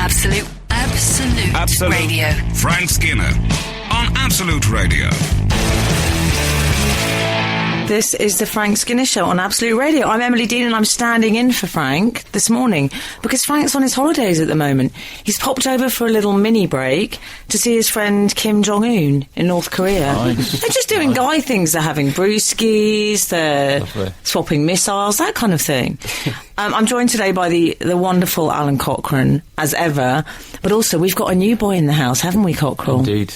Absolute Radio. Frank Skinner on Absolute Radio. This is the Frank Skinner Show on Absolute Radio. I'm Emily Dean and I'm standing in for Frank this morning because Frank's on his holidays at the moment. He's popped over for a little mini break to see his friend Kim Jong-un in North Korea. Nice. They're just doing guy things. They're having brewskis, they're swapping missiles, that kind of thing. I'm joined today by the wonderful Alan Cochrane, as ever, but also we've got a new boy in the house, haven't we, Cockrell? Indeed.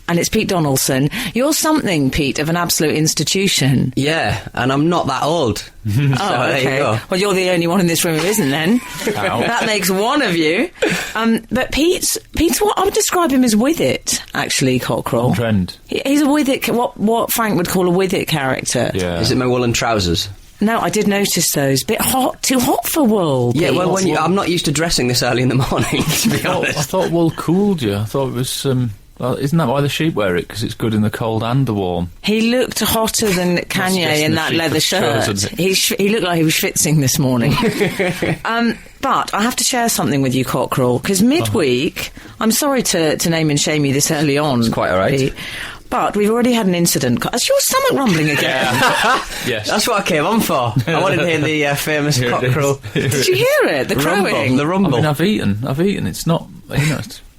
And it's Pete Donaldson. You're something, Pete, of an absolute institution. Yeah, and I'm not that old. So there you go. Well, you're the only one in this room who isn't then. That makes one of you. But Pete's what I would describe him as with it, actually, Cockrell. On trend. He's a with it, what Frank would call a with it character. Yeah. Is it my woolen trousers? No, I did notice those. Bit hot, too hot for wool. Yeah, Pete. well, I'm not used to dressing this early in the morning, to be honest. I thought wool cooled you. I thought it was... Well, isn't that why the sheep wear it? Because it's good in the cold and the warm. He looked hotter than Kanye in that leather shirt. He looked like he was schwitzing this morning. But I have to share something with you, Cockrell, because midweek, I'm sorry to name and shame you this early on. It's quite all right. Pete, but we've already had an incident. Is your stomach rumbling again? Yes. That's what I came on for. I wanted to hear the famous Cockrell. Did you hear it? The crowing? The rumble. I mean, I've eaten. It's not,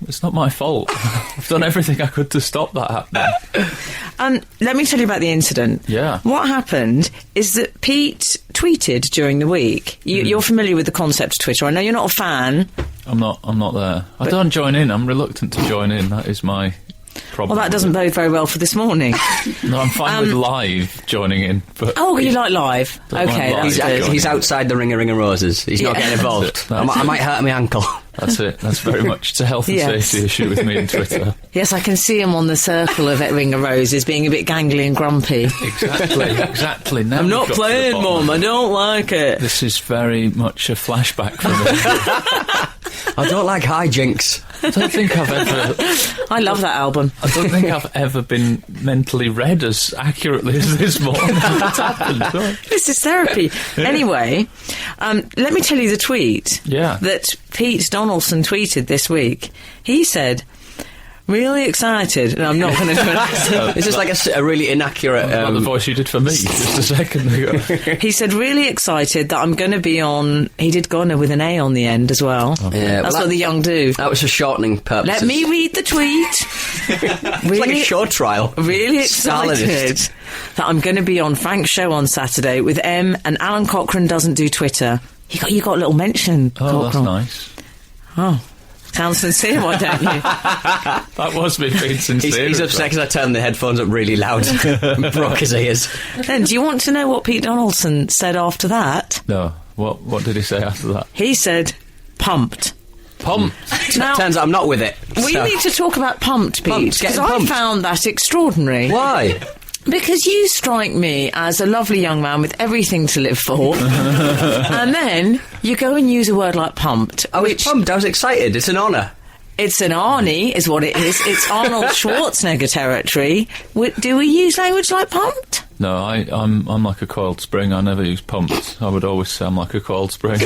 it's not my fault. I've done everything I could to stop that happening. Let me tell you about the incident. Yeah. What happened is that Pete tweeted during the week. You're familiar with the concept of Twitter. I know you're not a fan. I'm not there. I don't join in. I'm reluctant to join in. That is my problem. Well, that doesn't bode very well for this morning. No, I'm fine with live joining in. But oh, you like live? Don't Okay, like that's live. good. He's outside the ring of roses. He's not getting involved. I might hurt my ankle. That's it. That's very much it's a health and safety issue with me and Twitter. Yes, I can see him on the circle of Ring of Roses being a bit gangly and grumpy. Exactly. Now I'm not playing, Mum. I don't like it. This is very much a flashback for me. I don't like hijinks. I don't think I've ever... I love that album. I don't think I've ever been mentally read as accurately as this morning. What's happened? This is therapy. Anyway, let me tell you the tweet that Pete Donaldson tweeted this week. He said, really excited. No, I'm not going to do it. It's just like a really inaccurate... Like the voice you did for me just a second ago. He said, really excited that I'm going to be on... He did Ghana with an A on the end as well. Okay. Yeah, that's what the young do. That was for shortening purposes. Let me read the tweet. It's like a show trial. Really excited that I'm going to be on Frank's show on Saturday with M, and Alan Cochrane doesn't do Twitter. You got a little mention, Oh, Cochrane. that's nice. Oh, sounds sincere, why don't you? That was me being sincere. He's upset because I turned the headphones up really loud and broke his ears. Then, do you want to know what Pete Donaldson said after that? No. What did he say after that? He said, pumped. Pumped. Now, Turns out I'm not with it. we need to talk about pumped, Pete, because I pumped. found that extraordinary. Why? Because you strike me as a lovely young man with everything to live for, and then you go and use a word like pumped. I was pumped. I was excited. It's an honour. It's an Arnie, is what it is. It's Arnold Schwarzenegger territory. Do we use language like pumped? No, I'm like a coiled spring. I never use pumped. I would always say I'm like a coiled spring.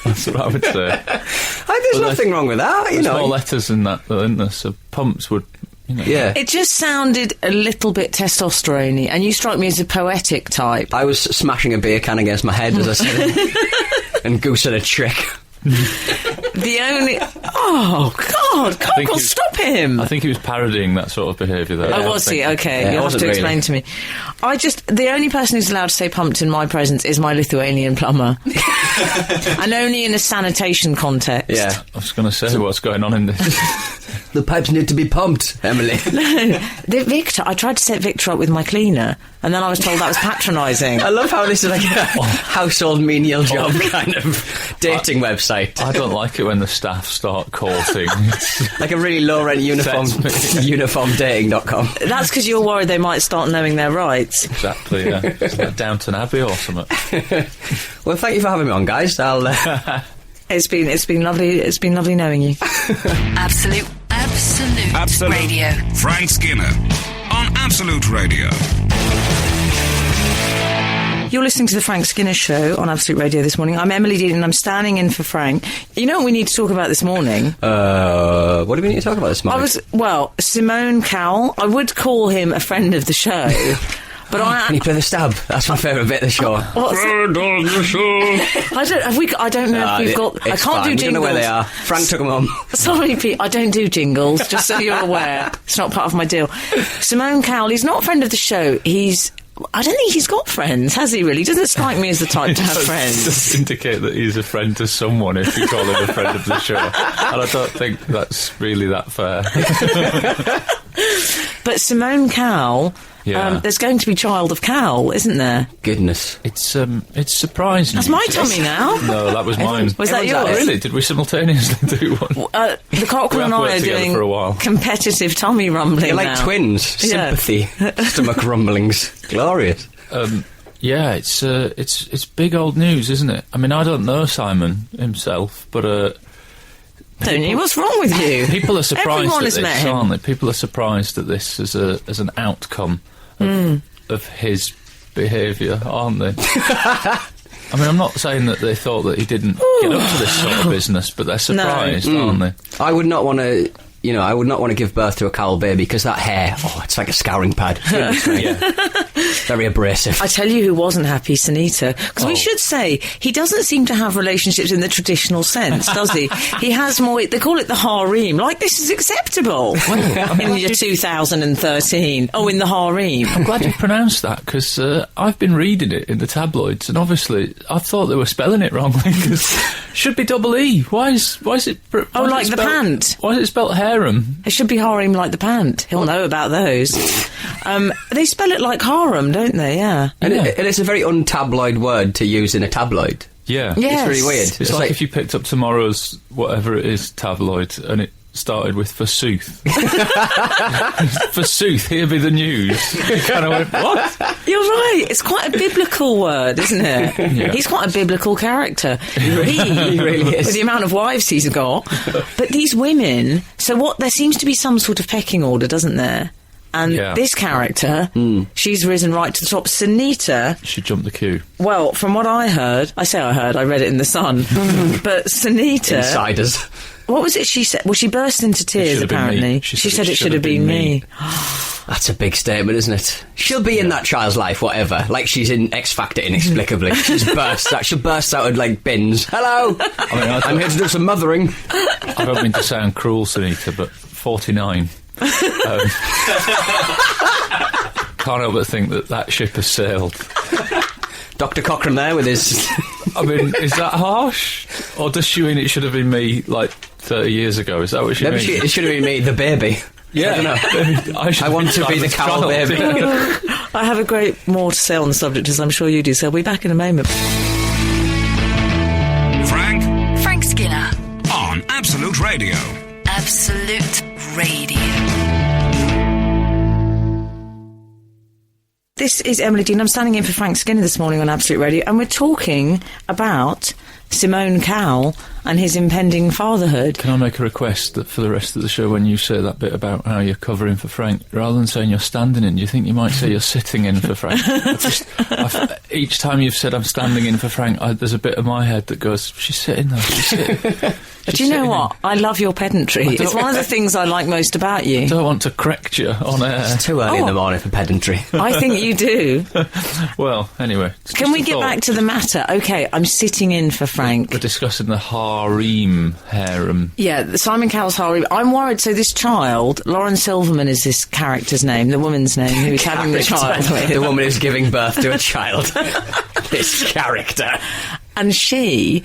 That's what I would say. There's nothing wrong with that, There's more letters in that, isn't there? So pumps would... Yeah. It just sounded a little bit testosterone-y, and you strike me as a poetic type. I was smashing a beer can against my head as I said it. And Goose had a trick. The only... Oh, God! Cockle, stop him! I think he was parodying that sort of behaviour there. Oh, was he? Okay, Yeah, you'll have to really. explain to me. The only person who's allowed to say pumped in my presence is my Lithuanian plumber. And only in a sanitation context. Yeah. I was going to say what's going on in this. The pipes need to be pumped, Emily. No, I tried to set Victor up with my cleaner, and then I was told that was patronising. I love how this is like a household menial job kind of dating website. I don't like it when the staff start courting. Like a really low-rent uniformdating.com. That's because you're worried they might start knowing their rights. Exactly, yeah. It's like Downton Abbey or something. Well, thank you for having me on, guys. It's been lovely. It's been lovely knowing you. Absolute Radio. Frank Skinner on Absolute Radio. You're listening to the Frank Skinner Show on Absolute Radio this morning. I'm Emily Dean and I'm standing in for Frank. You know what we need to talk about this morning? What do we need to talk about this morning? Simon Cowell. I would call him a friend of the show. But Can you play the stab? That's my favourite bit of the show. Friend of the show. I don't know if we've got... I can't do jingles. We don't know where they are. Frank took them home. Sorry, Pete, I don't do jingles, just so you're aware. It's not part of my deal. Simon Cowell, he's not a friend of the show. I don't think he's got friends, has he really? Doesn't strike me as the type to have friends. It does indicate that he's a friend to someone if you call him a friend of the show. And I don't think that's really that fair. But Simon Cowell... Yeah. There's going to be Child of Cowell, isn't there? Goodness. It's surprising. That's my tummy now. No, that was mine. Was that yours? Oh, really? Did we simultaneously do one? The Cockerel and I are doing for a while. Competitive tummy rumbling. You're like twins. Sympathy. Stomach rumblings. Glorious. Yeah, it's big old news, isn't it? I mean, I don't know Simon himself, but... Don't you? What's wrong with you? People are surprised Everyone at has this, met him. aren't they? People are surprised at this as an outcome of his behaviour, aren't they? I mean, I'm not saying that they thought that he didn't get up to this sort of business, but they're surprised, aren't they? I would not want to... I would not want to give birth to a Cowell baby because that hair, it's like a scouring pad. Very abrasive. I tell you who wasn't happy, Sunita. Because we should say, he doesn't seem to have relationships in the traditional sense, does he? He has more, they call it the harem. Like, this is acceptable in year 2013. Oh, in the harem. I'm glad you pronounced that, because I've been reading it in the tabloids, and obviously I thought they were spelling it wrongly, because should be double E. Why is it... like the pant. Why is it spelled harem? It should be harem like the pant. He'll know about those. They spell it like harem, don't they? Yeah. And it's a very untabloid word to use in a tabloid. Yeah. Yes. It's really weird. It's like if you picked up tomorrow's, whatever it is, tabloid, and it started with forsooth. Forsooth, here be the news. You kind of went, what? You're right. It's quite a biblical word, isn't it? Yeah. He's quite a biblical character. He really is. With the amount of wives he's got. But these women... So there seems to be some sort of pecking order, doesn't there? And this character, she's risen right to the top. Sunita... She jumped the queue. Well, from what I heard... I read it in The Sun. But Sunita... Insiders. What was it she said? Well, she burst into tears, apparently. She said it should have been me. That's a big statement, isn't it? She'll be in that child's life, whatever. Like she's in X Factor inexplicably. She'll burst out of, like, bins. Hello! I'm here to do some mothering. I don't mean to sound cruel, Sunita, but 49. Can't help but think that ship has sailed. Dr. Cochrane there with his... I mean, is that harsh? Or does she mean it should have been me, like, 30 years ago? Is that what she means? It should have been me, the baby. Yeah. I don't know. I want to be the Cowell baby. I have a great more to say on the subject, as I'm sure you do, so I'll be back in a moment. Frank Skinner on Absolute Radio. Absolute Radio. This is Emily Dean. I'm standing in for Frank Skinner this morning on Absolute Radio, and we're talking about Simon Cowell and his impending fatherhood. Can I make a request that for the rest of the show, when you say that bit about how you're covering for Frank, rather than saying you're standing in, do you think you might say you're sitting in for Frank? Each time you've said I'm standing in for Frank, there's a bit of my head that goes, she's sitting there, she's sitting. Do you know what? I love your pedantry. It's one of the things I like most about you. I don't want to correct you on air. It's too early in the morning for pedantry. I think you do. Well, anyway. Can we get back to the matter? OK, I'm sitting in for Frank. We're discussing the harem. Yeah, Simon Cowell's harem. I'm worried. So this child, Lauren Silverman is this character's name, the woman's name, who is having the child with. The woman who's giving birth to a child. This character. And she's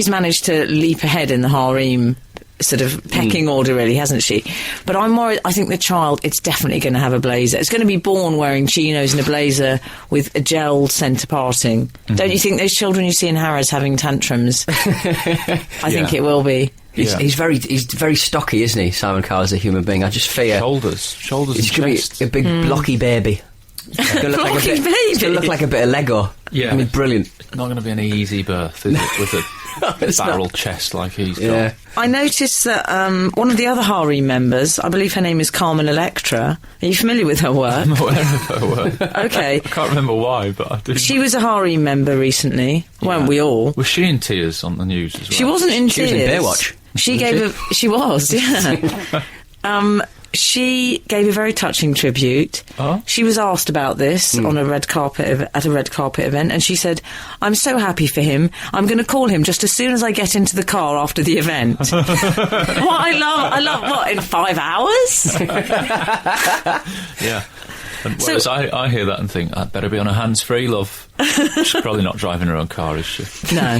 managed to leap ahead in the harem sort of pecking order, really, hasn't she? But I'm worried. I think the child, it's definitely going to have a blazer. It's going to be born wearing chinos and a blazer with a gel centre parting. Mm-hmm. Don't you think those children you see in Harrods having tantrums? I think it will be. He's very stocky, isn't he? Simon Cowell as a human being. I just fear shoulders. He's going to be a big blocky baby. It's going to look like a bit of Lego. Yeah, I mean, brilliant. It's not going to be an easy birth, is it? With barrel chest like he's Yeah. got. I noticed that one of the other harem members, I believe her name is Carmen Electra. Are you familiar with her work? I'm aware of her work. Okay. I can't remember why, but I do. She was a harem member recently, weren't we all? Was she in tears on the news as well? She wasn't in She was tears. in Baywatch. She was, yeah. She gave a very touching tribute. Oh? She was asked about this on a red carpet at a red carpet event, and she said, "I'm so happy for him. I'm going to call him just as soon as I get into the car after the event." What I love. What, in 5 hours? Yeah. And whereas I hear that and think, I'd better be on a hands-free, love. She's probably not driving her own car, is she? No.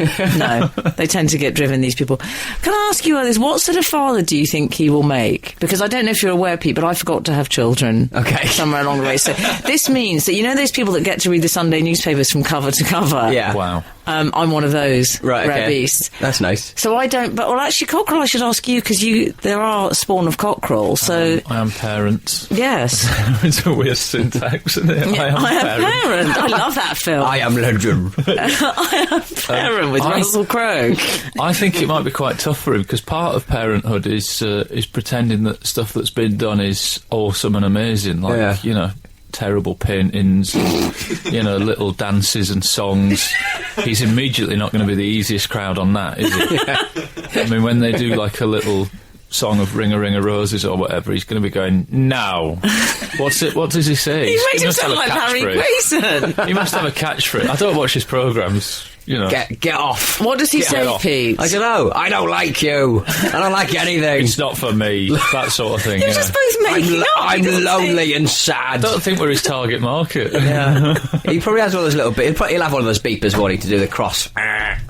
They tend to get driven, these people. Can I ask you this? What sort of father do you think he will make? Because I don't know if you're aware, Pete, but I forgot to have children. Okay. Somewhere along the way. So this means that, you know those people that get to read the Sunday newspapers from cover to cover? Yeah. Wow. I'm one of those. Right, rare okay. beasts. That's nice. So I don't... But, well, actually, Cockerel, I should ask you, because there are a spawn of Cockerel, so... I am parent. Yes. It's a weird syntax, isn't it? I am parent. I love that film. I am legend. I am parent with Russell Crowe. I think it might be quite tough for him, because part of parenthood is pretending that stuff that's been done is awesome and amazing, like, you know, terrible paintings, you know, little dances and songs. He's immediately not going to be the easiest crowd on that, is he? I mean, when they do like a little song of Ring a Ring of Roses or whatever, he's going to be going, "Now." What's it? What does he say? He makes him must have sound a like Harry catchphrase. Grayson. He must have a catchphrase. I don't watch his programmes, you know. Get off. What does he Get say, off. Pete? I don't know. I don't like you. I don't like anything. It's not for me, that sort of thing. You're yeah. just both making up. I'm He doesn't say- lonely and I sad. don't think we're his target market. Yeah. He probably has one of those little bits. He'll have one of those beepers wanting to do the cross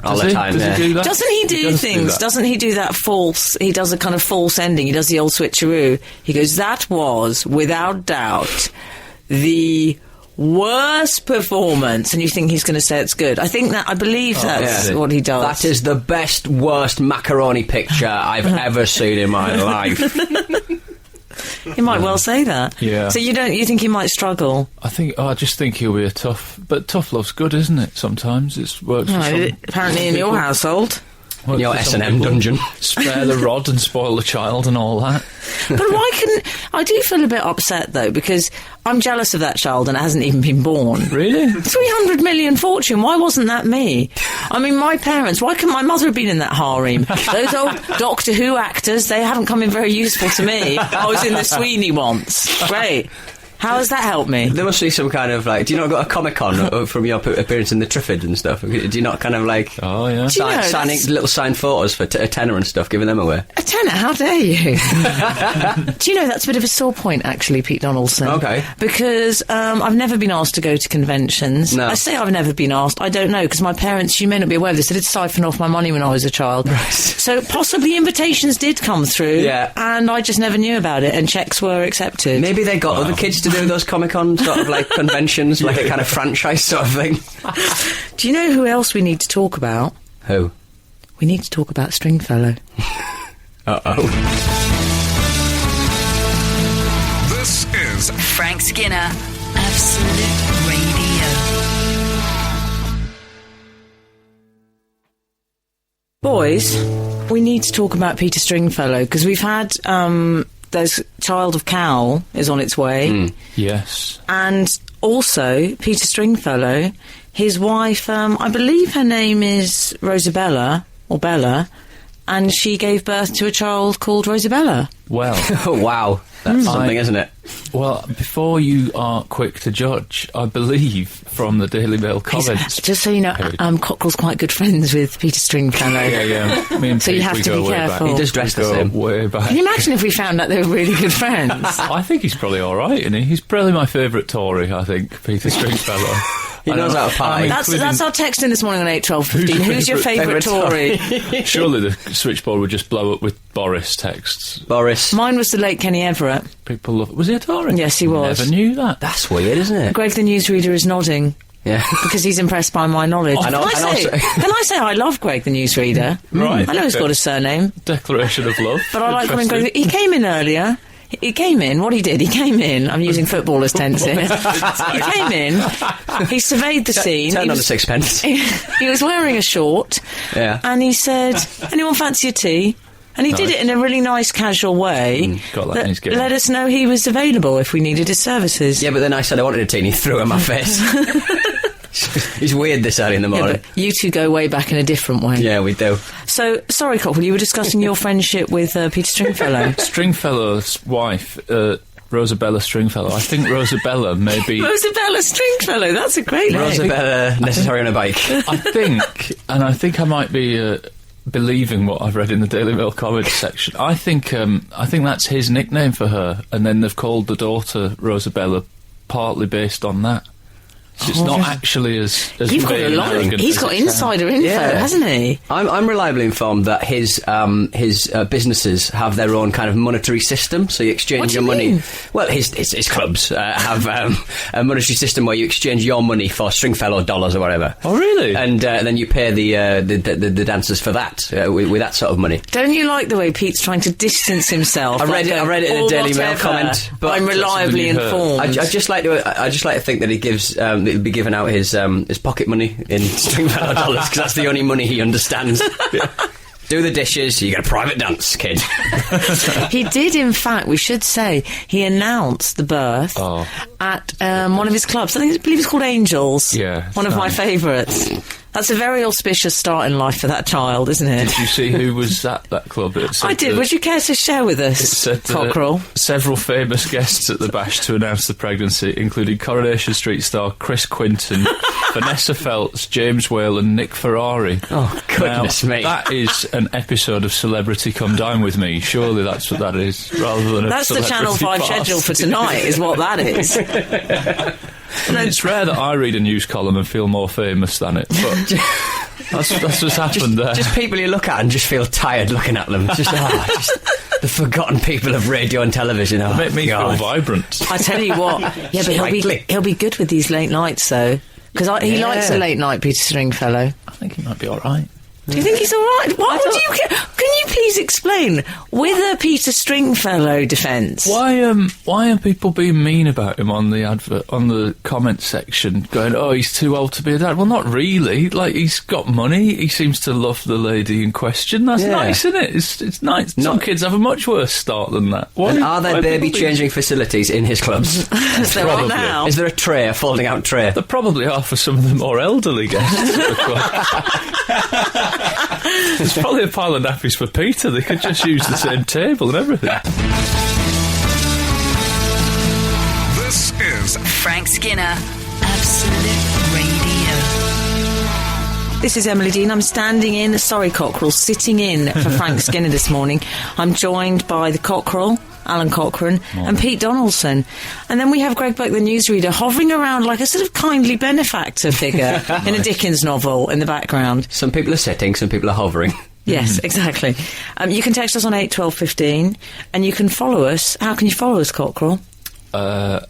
all the time. Does yeah. he do that? Doesn't he do does things? that. Doesn't he do that false? He does a kind of false ending. He does the old switcheroo. He goes, "That was, without doubt, the worst performance," and you think he's going to say it's good. I believe that's yeah. what he does. That is the best, worst macaroni picture I've ever seen in my life. He might well say that. Yeah. So you think he might struggle? I just think he'll be but tough love's good, isn't it? Sometimes it works for some Apparently in your household. works Your for some S&M people. dungeon. Spare the rod and spoil the child and all that. But I do feel a bit upset though, because I'm jealous of that child and it hasn't even been born. Really? 300 million fortune, why wasn't that me? I mean, my parents, why couldn't my mother have been in that harem? Those old Doctor Who actors, they haven't come in very useful to me. I was in the Sweeney once. Great. How has that helped me? There must be some kind of, like, do you not go to Comic-Con from your appearance in the Triffid and stuff? Do you not kind of, like, Oh, yeah. Do you know, signing that's- little signed photos for a tenner and stuff, giving them away? A tenner, how dare you? Do you know, that's a bit of a sore point, actually, Pete Donaldson. Okay. Because I've never been asked to go to conventions. No. I say I've never been asked. I don't know, because my parents, you may not be aware of this, they did siphon off my money when I was a child. Right. So possibly invitations did come through, Yeah. and I just never knew about it, and cheques were accepted. Maybe they got other kids to do those Comic-Con sort of, like, conventions, like a kind of franchise sort of thing. Do you know who else we need to talk about? Who? We need to talk about Stringfellow. Uh-oh. This is Frank Skinner, Absolute Radio. Boys, we need to talk about Peter Stringfellow, because we've had... there's Child of Cowell is on its way. Yes. And also, Peter Stringfellow, his wife, I believe her name is Rosabella, or Bella, and she gave birth to a child called Rosabella. Well, Oh, wow. That's something, isn't it? well, before you are quick to judge, I believe from the Daily Mail comments. Just so you know, Cockerell's quite good friends with Peter Stringfellow. Yeah. Me and So you Pete, have we to go be way careful. back. He does dress We the go same. way back. Can you imagine if we found out they were really good friends? I think he's probably all right, isn't he? He's probably my favourite Tory, I think, Peter Stringfellow. He knows how to party. That's our text in this morning on 8:12:15. Who's your favourite Tory? Surely the switchboard would just blow up with Boris texts. Boris. Mine was the late Kenny Everett. People love... Was he a Tory? Yes, he was. Never knew that. That's weird, isn't it? Greg the newsreader is nodding. Yeah. Because he's impressed by my knowledge. And Can also- I say I love Greg the newsreader? Right. I know he's got a surname, Declaration of love. but I like calling Interesting. Greg. He came in earlier. He came in. What he did, he came in. I'm using footballers' tense here. He came in. He surveyed the scene. Turned on a sixpence. He was wearing a short. Yeah. And he said, "Anyone fancy a tea?" And he did it in a really nice, casual way. Got that in his game. Let us know he was available if we needed his services. Yeah, but then I said I wanted a tea and he threw it in my face. He's weird this early in the morning. Yeah, but you two go way back in a different way. Yeah, we do. So, sorry, Cockrell, you were discussing your friendship with Peter Stringfellow. Stringfellow's wife, Rosabella Stringfellow. I think Rosabella may be... Rosabella Stringfellow, that's a great name. Rosabella necessary on a bike. I think I might be... believing what I've read in the Daily Mail comments section. I think that's his nickname for her, and then they've called the daughter Rosabella partly based on that. So it's not actually as You've got a lot. He's got insider info, hasn't he? I'm reliably informed that his businesses have their own kind of monetary system. So you exchange your money. Mean? Well, his clubs have a monetary system where you exchange your money for Stringfellow dollars or whatever. Oh, really? And then you pay the dancers for that with that sort of money. Don't you like the way Pete's trying to distance himself? I read it in a Daily Mail comment. But I'm reliably informed. I just like to think that he gives. He'll be giving out his pocket money in Stringfellow dollars because that's the only money he understands. Do the dishes, you get a private dance, kid. He did, in fact, we should say, he announced the birth at one of his clubs. I believe it's called Angels. Yeah. One of my favourites. That's a very auspicious start in life for that child, isn't it? Did you see who was at that club? I did. Would you care to share with us, Cockrell? Several famous guests at the bash to announce the pregnancy, including Coronation Street star Chris Quinton, Vanessa Feltz, James Whale and Nick Ferrari. Oh, goodness me. That is an episode of Celebrity Come Dine With Me. Surely that's what that is, rather than That's the Channel 5 schedule for tonight, is what that is. It's rare that I read a news column and feel more famous than it, but that's what's happened there. Just people you look at and just feel tired looking at them. Just the forgotten people of radio and television. They make me feel vibrant. I tell you what, yeah, but he'll be good with these late nights, though, because he likes a late night, Peter Stringfellow. I think he might be all right. Do you think he's all right? What do you? Can you please explain with a Peter Stringfellow defence? Why are people being mean about him on the advert, on the comment section, going, "Oh, he's too old to be a dad"? Well, not really. Like, he's got money. He seems to love the lady in question. That's nice, isn't it? It's nice. Some kids have a much worse start than that. And are there baby changing facilities in his clubs? There are now. Is there a folding out tray? There probably are for some of the more elderly guests of the club. There's probably a pile of nappies for Peter. They could just use the same table and everything. This is Frank Skinner, Absolute Radio. This is Emily Dean. I'm standing in, Cockrell, sitting in for Frank Skinner this morning. I'm joined by the Cockrell, Alan Cochrane, and Pete Donaldson. And then we have Greg Burke, the newsreader, hovering around like a sort of kindly benefactor figure in a Dickens novel in the background. Some people are sitting, some people are hovering. Yes, exactly. You can text us on 8 12 15, and you can follow us. How can you follow us, Cockrell? At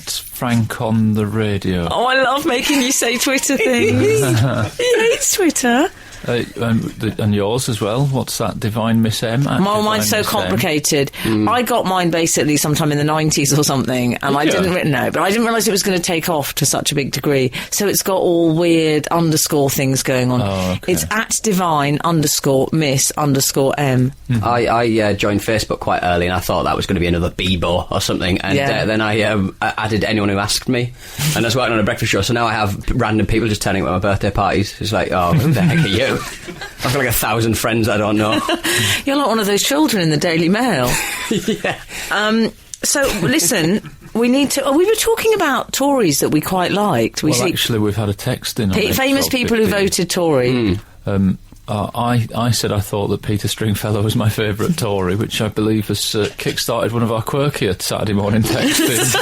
Frank on the radio. Oh, I love making you say Twitter things. He hates Twitter. And yours as well. What's that? Divine Miss M? Mine's so complicated. I got mine basically sometime in the 90s or something, and I didn't realise it was going to take off to such a big degree. So it's got all weird underscore things going on. Oh, okay. It's at divine underscore miss underscore M. I joined Facebook quite early, and I thought that was going to be another Bebo or something. And then I added anyone who asked me, and I was working on a breakfast show. So now I have random people just turning up at my birthday parties. It's like, oh, who the heck are you? I've got like 1,000 friends I don't know. You're like one of those children in the Daily Mail. Yeah. So, listen, we need to... we were talking about Tories that we quite liked. Actually, we've had a text in. Famous people who voted Tory. I said I thought that Peter Stringfellow was my favourite Tory, which I believe has kick-started one of our quirkier Saturday morning texts.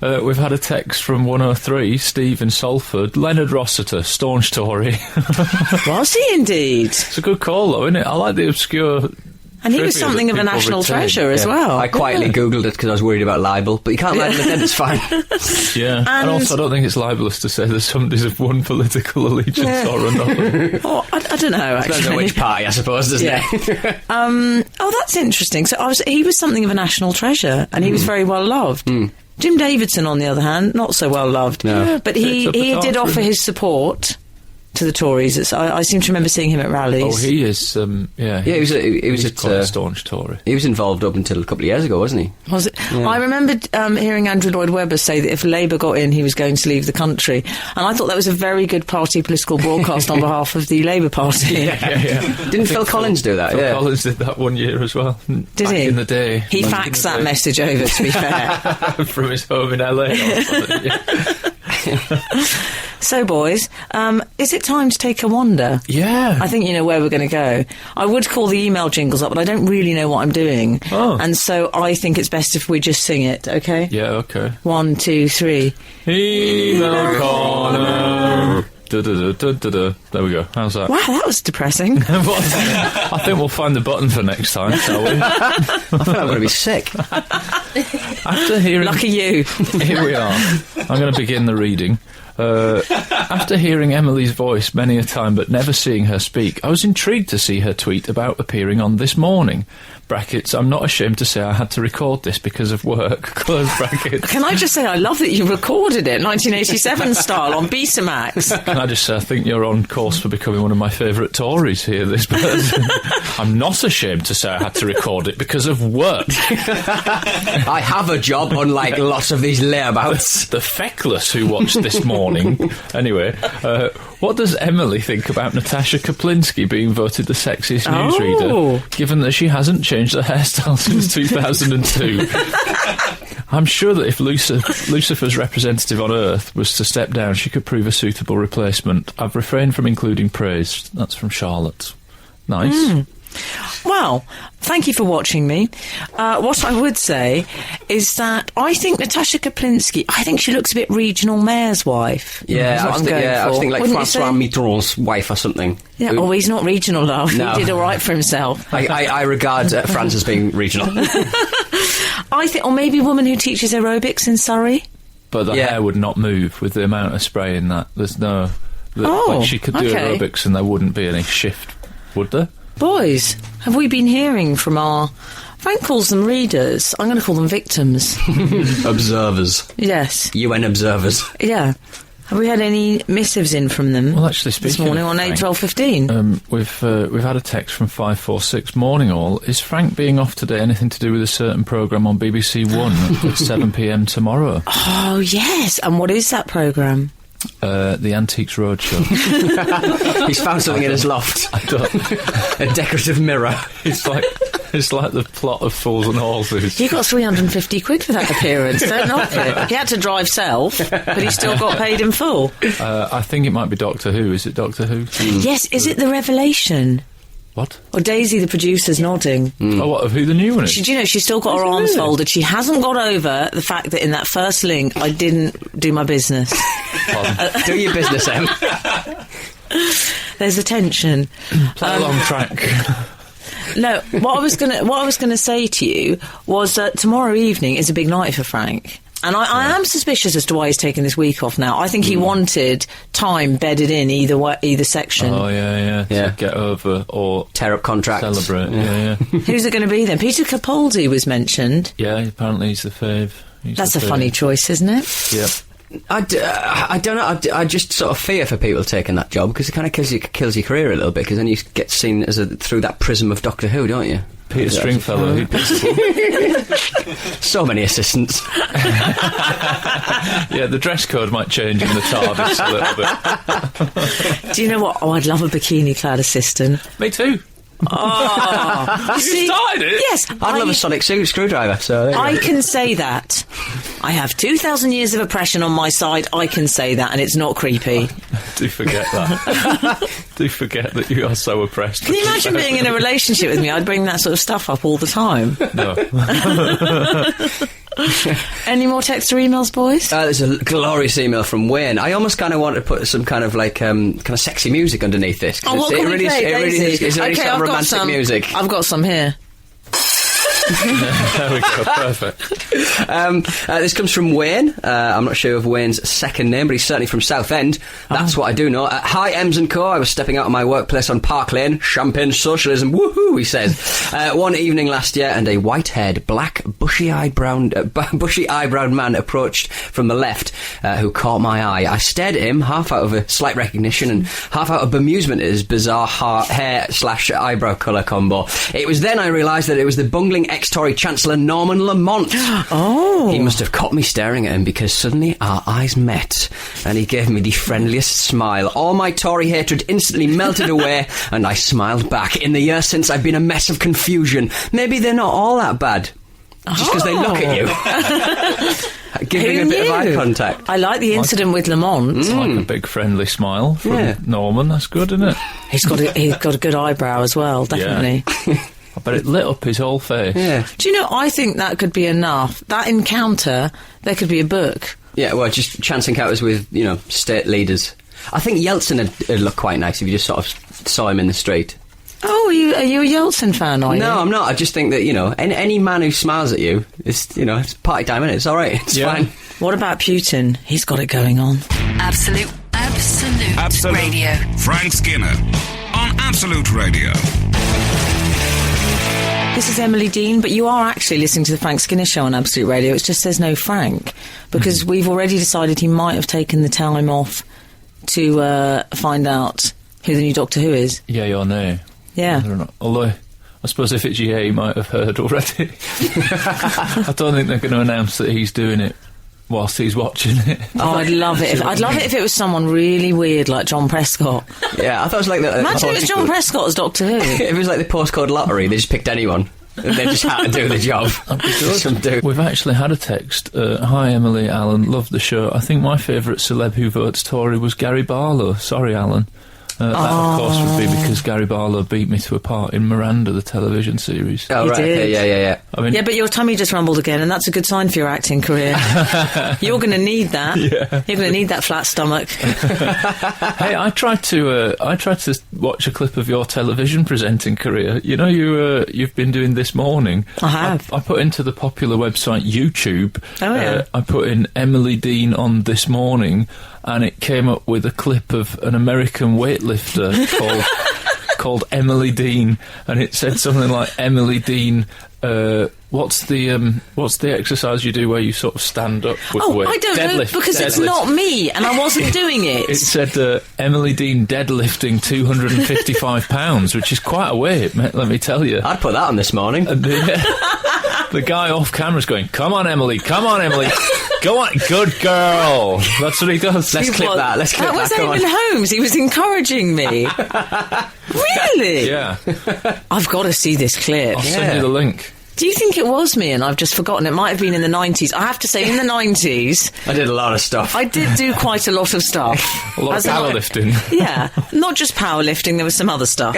We've had a text from 103, Steve in Salford. Leonard Rossiter, staunch Tory. Was he indeed? It's a good call, though, isn't it? I like the obscure And he was trivia something that of a people national retain. treasure as Yeah. well. I quietly Googled it because I was worried about libel, but you can't lie to the dead, it's fine. Yeah, and also I don't think it's libelous to say that somebody's of one political allegiance or another. Oh, I don't know, actually. Depends on which party, I suppose, doesn't it? Oh, that's interesting. So he was something of a national treasure, and he was very well loved. Jim Davidson, on the other hand, not so well loved. No. Yeah, but he did Arthur. offer his support to the Tories. I seem to remember seeing him at rallies. Oh, he is. He was he's at, quite a staunch Tory. He was involved up until a couple of years ago, wasn't he? Was it? Yeah. I remembered hearing Andrew Lloyd Webber say that if Labour got in, he was going to leave the country. And I thought that was a very good party political broadcast on behalf of the Labour Party. Didn't Phil Collins do that? Phil Collins did that one year as well. Did Back he? in the day. He faxed that message over, to be fair. From his home in LA. Or something, yeah. So, boys, is it time to take a wander? Yeah. I think you know where we're going to go. I would call the email jingles up, but I don't really know what I'm doing. Oh. And so I think it's best if we just sing it, okay? Yeah, okay. 1, 2, 3. Email corner. Da-da-da-da-da-da. There we go. How's that? Wow, that was depressing. I think we'll find the button for next time, shall we? I think I'm going to be sick. After hearing... Lucky you. Here we are. I'm going to begin the reading. After hearing Emily's voice many a time but never seeing her speak, I was intrigued to see her tweet about appearing on This Morning. Brackets, I'm not ashamed to say I had to record this because of work. Close brackets. Can I just say I love that you recorded it 1987 style on Betamax. Can I just say I think you're on course for becoming one of my favourite Tories here, this person. I'm not ashamed to say I had to record it because of work. I have a job, unlike lots of these layabouts. The feckless who watched This Morning. Anyway, what does Emily think about Natasha Kaplinsky being voted the sexiest newsreader, given that she hasn't changed her hairstyle since 2002? I'm sure that if Lucifer's representative on Earth was to step down, she could prove a suitable replacement. I've refrained from including praise. That's from Charlotte. Nice. Well, thank you for watching me. What I would say is that I think Natasha Kaplinsky, I think she looks a bit regional mayor's wife. Yeah, I was thinking like Wouldn't you Francois say? Mitterrand's wife or something. Yeah, oh, he's not regional, love. No. He did all right for himself. I regard France as being regional. I think, or maybe a woman who teaches aerobics in Surrey. But the hair would not move with the amount of spray in that. There's no... like she could do okay. aerobics and there wouldn't be any shift, would there? Boys, have we been hearing from our... Frank calls them readers. I'm going to call them victims. Observers. Yes. UN observers. Yeah. Have we had any missives in from them? Well, actually, speaking this morning of on Frank, 8:12:15. We've had a text from 546. Morning all. Is Frank being off today anything to do with a certain programme on BBC One at 7 p.m. tomorrow? Oh yes. And what is that programme? The Antiques Roadshow. He's found something in his loft. I don't. A decorative mirror. It's like the plot of Fools and Horses. He got 350 quid for that appearance. Don't knock it. He had to drive self, but he still got paid in full. I think it might be Doctor Who. Is it Doctor Who? Yes. Is it The Revelation? What? Or Daisy, the producer's nodding. Oh, what, of who the new one is? Do you know, she's still got her arms folded. She hasn't got over the fact that in that first link, I didn't do my business. Do your business, Em. There's a tension. Play a long track. No, what I was gonna say to you was that tomorrow evening is a big night for Frank. And I am suspicious as to why he's taking this week off now. I think he wanted time bedded in either section. Oh, yeah. Yeah. To get over or Tear up contracts. celebrate. Yeah. Who's it going to be then? Peter Capaldi was mentioned. Yeah, apparently he's the fave. That's a funny choice, isn't it? Yep. I don't know. I just sort of fear for people taking that job because it kind of kills your career a little bit because then you get seen as through that prism of Doctor Who, don't you? Peter Stringfellow, who so many assistants. Yeah, the dress code might change in the TARDIS a little bit. Do you know what? Oh, I'd love a bikini-clad assistant. Me too. Oh, You started it? Yes, I'd love a sonic screwdriver. So I can say that. I have 2,000 years of oppression on my side. I can say that, and it's not creepy. Do forget that. Do forget that you are so oppressed. Can you imagine being in a relationship with me? I'd bring that sort of stuff up all the time. No. Any more text or emails, boys? There's a glorious email from Wayne. I almost kind of want to put some kind of like kind of sexy music underneath this. Oh, what can we play, Daisy? Is there any sort of romantic music? I've got some here. There we go, perfect. This comes from Wayne. I'm not sure of Wayne's second name, but he's certainly from Southend. That's what I do know. Hi, Ems and Co. I was stepping out of my workplace on Park Lane. Champagne socialism, woohoo, he says. One evening last year, and a white-haired, black, bushy-eyebrowed man approached from the left, who caught my eye. I stared at him, half out of a slight recognition and half out of bemusement at his bizarre hair/eyebrow colour combo. It was then I realised that it was the bungling ex-Tory Chancellor Norman Lamont. Oh. He must have caught me staring at him, because suddenly our eyes met and he gave me the friendliest smile. All my Tory hatred instantly melted away and I smiled back. In the years since, I've been a mess of confusion. Maybe they're not all that bad. Just because they look at you. Giving a bit of eye contact. I like the incident with Lamont. It's like a big friendly smile from Norman. That's good, isn't it? He's got a good eyebrow as well, definitely. Yeah. I bet it lit up his whole face. Yeah. Do you know, I think that could be enough. That encounter, there could be a book. Yeah, well, just chance encounters with, state leaders. I think Yeltsin would look quite nice if you just sort of saw him in the street. Oh, are you a Yeltsin fan, are you? No, I'm not. I just think that, any man who smiles at you, it's party time, isn't it? It's all right. It's fine. What about Putin? He's got it going on. Absolute Radio. Frank Skinner on Absolute Radio. This is Emily Dean, but you are actually listening to the Frank Skinner Show on Absolute Radio. It just says no Frank, because we've already decided he might have taken the time off to find out who the new Doctor Who is. Yeah, you're no. Yeah. I don't know. Although, I suppose if it's he might have heard already. I don't think they're going to announce that he's doing it whilst he's watching it. Oh, I'd love it. I'd love it if it was someone really weird like John Prescott. Yeah, I thought it was like the... Imagine it was John Prescott as Doctor Who. If it was like the postcode lottery, they just picked anyone. They just had to do the job. Some dude. We've actually had a text. Hi, Emily, Alan. Love the show. I think my favourite celeb who votes Tory was Gary Barlow. Sorry, Alan. That, of course, would be because Gary Barlow beat me to a part in Miranda, the television series. Oh, right. Did. Okay, yeah. I mean, Yeah, but your tummy just rumbled again, and that's a good sign for your acting career. You're going to need that. Yeah. You're going to need that flat stomach. Hey, I tried to watch a clip of your television presenting career. You've been doing This Morning. I have. I put into the popular website YouTube. Oh, yeah. I put in Emily Dean on This Morning, and it came up with a clip of an American weightlifter called Emily Dean, and it said something like, Emily Dean, what's the exercise you do where you sort of stand up with weight? I don't know, because it's not me, and I wasn't doing it. It said Emily Dean deadlifting 255 pounds, which is quite a weight, let me tell you. I'd put that on This Morning. And the guy off camera's going, come on, Emily, go on, good girl. That's what he does. Let's clip that. That was Eamon Holmes. He was encouraging me. Really? Yeah. I've got to see this clip. I'll send you the link. Do you think it was me and I've just forgotten? It might have been in the 90s. I have to say, in the 90s... I did a lot of stuff. I did do quite a lot of stuff. A lot of powerlifting. Yeah. Not just powerlifting, there was some other stuff.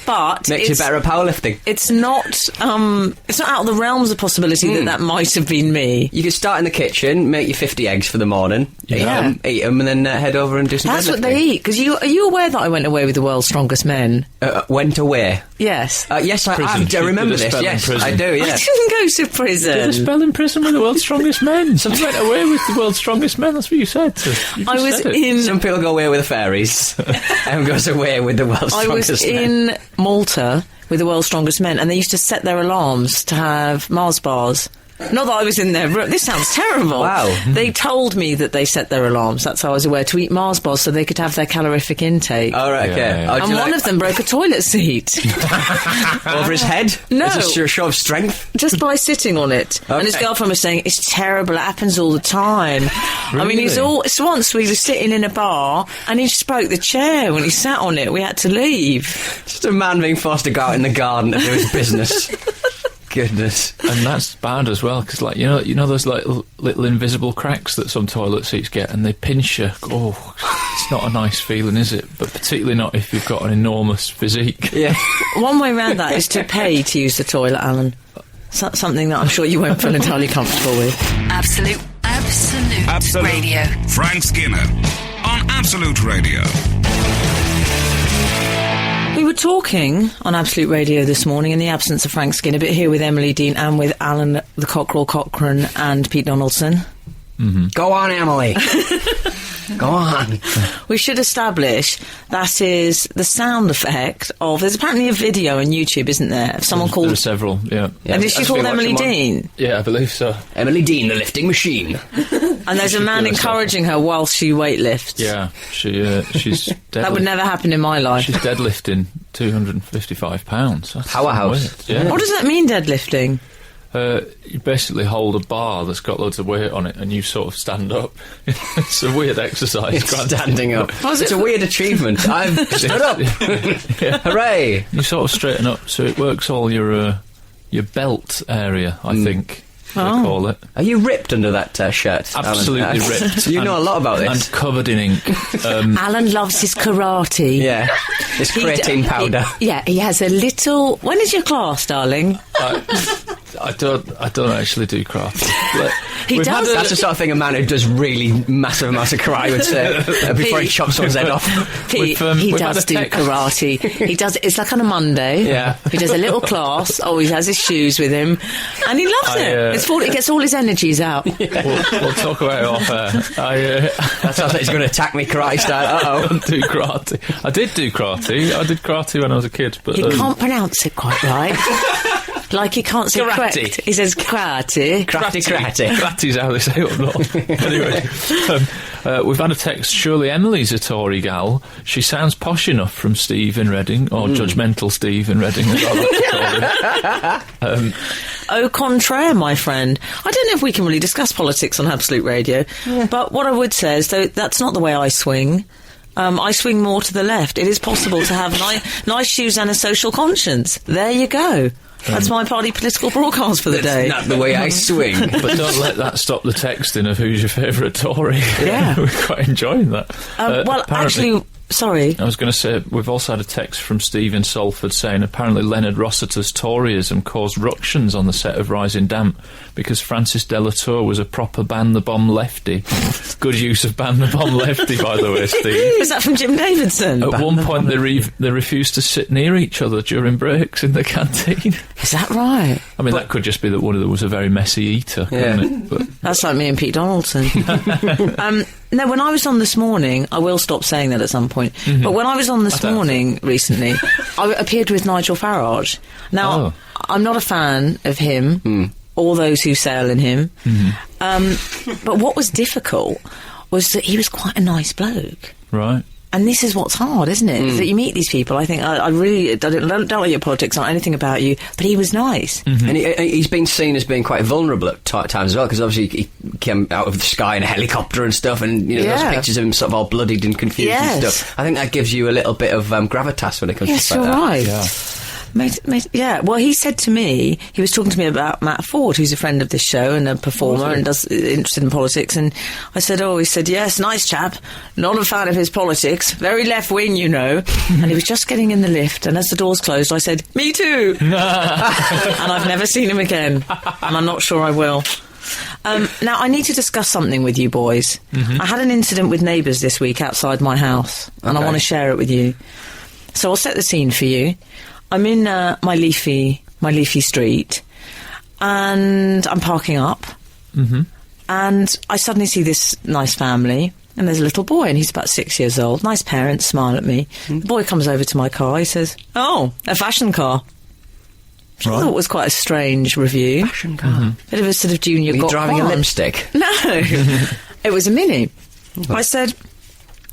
But... Makes you better at powerlifting. It's not out of the realms of possibility that might have been me. You could start in the kitchen, make your 50 eggs for the morning, eat them, and then head over and do some That's deadlifting. what they eat. Because are you aware that I went away with the world's strongest men? Went away? Yes. Yes, I remember this. Yes, I do, yeah. I didn't go to prison. Did a spell in prison with the world's strongest men. Some went away with the world's strongest men. That's what you said. I was in... Some people go away with the fairies. Everyone goes away with the world's strongest men. I was in Malta with the world's strongest men, and they used to set their alarms to have Mars bars. Not that I was in their room. This sounds terrible. Wow. They told me that they set their alarms. That's how I was aware, to eat Mars bars so they could have their calorific intake. Oh, right, okay. Yeah. Oh, and one of them broke a toilet seat. Over his head? No. Is this a show of strength? Just by sitting on it. Okay. And his girlfriend was saying, it's terrible, it happens all the time. Really? I mean, once we were sitting in a bar and he just broke the chair when he sat on it. We had to leave. Just a man being forced to go out in the garden to do his business. Goodness. And that's bad as well, because you know those like little invisible cracks that some toilet seats get, and they pinch you. Oh, it's not a nice feeling, is it? But particularly not if you've got an enormous physique. Yeah. One way around that is to pay to use the toilet, Alan. Something that I'm sure you won't feel entirely comfortable with. Absolute Radio. Frank Skinner on Absolute Radio. We were talking on Absolute Radio this morning in the absence of Frank Skinner, but here with Emily Dean and with Alan the Cockerel Cochrane and Pete Donaldson. Mm-hmm. Go on, Emily. Go on. We should establish that is the sound effect of... There's apparently a video on YouTube, isn't there, of someone called... There are several, yeah. And is she called Emily Dean? Yeah, I believe so. Emily Dean, the lifting machine. And there's a man encouraging her whilst she weightlifts. Yeah, she's That would never happen in my life. She's deadlifting 255 pounds. That's powerhouse. Yeah. What does that mean, deadlifting? You basically hold a bar that's got loads of weight on it and you sort of stand up. It's a weird exercise. Standing up. It's a weird achievement. I've stood up. Yeah. Hooray! You sort of straighten up, so it works all your belt area, I think. They call it. Are you ripped under that shirt? Absolutely ripped. You know a lot about this. And covered in ink. Alan loves his karate. Yeah. His creatine powder. He has a little... When is your class, darling? I don't actually do karate. He does. That's the sort of thing a man who does really massive amounts of karate would say before he chops someone's head off. Pete, he does do karate. He does. It's like on a Monday. Yeah. He does a little class. Always has his shoes with him, and he loves it. He gets all his energies out. Yeah. We'll talk about it off air. That sounds like he's going to attack me karate style. I don't do karate. I did do karate. I did karate when I was a kid, but he can't pronounce it quite right. Like he can't say karate. correct. He says karate. Karate's how they say it up north. Anyway, we've had a text. Surely Emily's a Tory gal. She sounds posh enough from Steve in Reading, or judgmental Steve in Reading. As I like to call him. Au contraire, my friend. I don't know if we can really discuss politics on Absolute Radio, but what I would say is, though, that's not the way I swing. I swing more to the left. It is possible to have nice shoes and a social conscience. There you go. That's my party political broadcast for the day. That's not the way I swing. But don't let that stop the texting of who's your favourite Tory. Yeah. We're quite enjoying that. Well, actually... Sorry. I was going to say, we've also had a text from Steve in Salford saying apparently Leonard Rossiter's Toryism caused ructions on the set of Rising Damp because Francis de la Tour was a proper ban-the-bomb lefty. Good use of ban-the-bomb lefty, by the way, Steve. Was that from Jim Davidson? At one point, they refused to sit near each other during breaks in the canteen. Is that right? I mean, that could just be that one of them was a very messy eater, couldn't it? But that's like me and Pete Donaldson. No, when I was on this morning, I will stop saying that at some point, but when I was on this morning recently, I appeared with Nigel Farage. Now, I'm not a fan of him, or those who sail in him, but what was difficult was that he was quite a nice bloke. Right. And this is what's hard, isn't it? That you meet these people. I think I really don't like your politics, not anything about you, but he was nice. And he's been seen as being quite vulnerable at times as well, because obviously he came out of the sky in a helicopter and stuff, and those pictures of him sort of all bloodied and confused and stuff. I think that gives you a little bit of gravitas when it comes to stuff like that. Right. Yeah. Well, he said to me, he was talking to me about Matt Ford, who's a friend of this show and a performer and interested in politics, and I said, he said, yes, nice chap, not a fan of his politics, very left-wing, you know. And he was just getting in the lift, and as the doors closed, I said, me too. And I've never seen him again, and I'm not sure I will. Now, I need to discuss something with you boys. I had an incident with neighbours this week outside my house, and I want to share it with you. So I'll set the scene for you. I'm in my leafy street, and I'm parking up, and I suddenly see this nice family, and there's a little boy, and he's about 6 years old. Nice parents, smile at me. The boy comes over to my car, he says, "Oh, a fashion car." Which I thought was quite a strange review. Fashion car. Bit of a sort of junior. Were you driving a lipstick? No, it was a Mini. I said,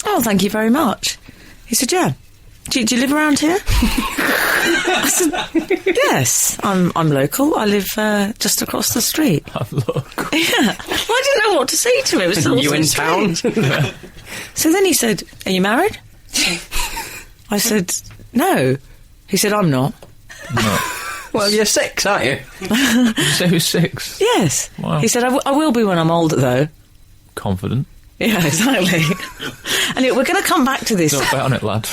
"Oh, thank you very much." He said, "Yeah. Do you live around here?" I said, "Yes, I'm local. I live just across the street." I'm local. Yeah. Well, I didn't know what to say to him. It was You in town? So then he said, "Are you married?" I said, "No." He said, "I'm not." No. Well, you're 6, aren't you? Did you say who's 6? Yes. Wow. He said, I will be when I'm older, though." Confident. Yeah, exactly. And we're going to come back to this. Don't bet on it, lad.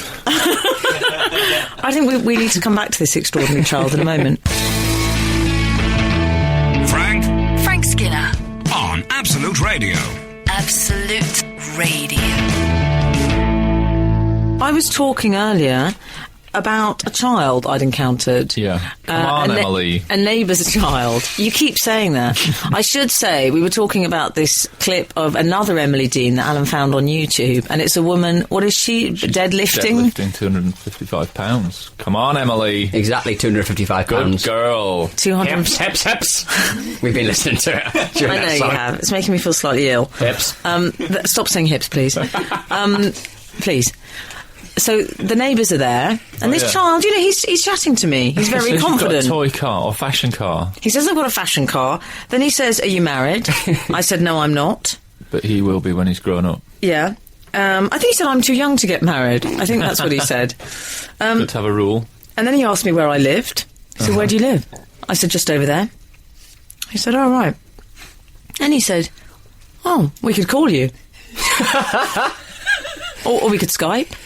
I think we need to come back to this extraordinary child in a moment. Frank Skinner. on Absolute Radio. Absolute Radio. I was talking earlier about a child I'd encountered. Yeah. Come on, Emily. A neighbour's child. You keep saying that. I should say, we were talking about this clip of another Emily Dean that Alan found on YouTube, and it's a woman, what is she, deadlifting? Deadlifting 255 pounds. Come on, Emily. Exactly 255 pounds. Good girl. 200. Hips. We've been listening to it. I know you have. It's making me feel slightly ill. Hips. Stop saying hips, please. Please. So the neighbours are there, and this child, you know, he's chatting to me. He's very confident. He's got a toy car or fashion car. He says, I've got a fashion car. Then he says, are you married? I said, no, I'm not. But he will be when he's grown up. Yeah. I think he said, I'm too young to get married. I think that's what he said. Good to have a rule. And then he asked me where I lived. He said, where do you live? I said, just over there. He said, oh, right. And he said, oh, we could call you. or we could Skype.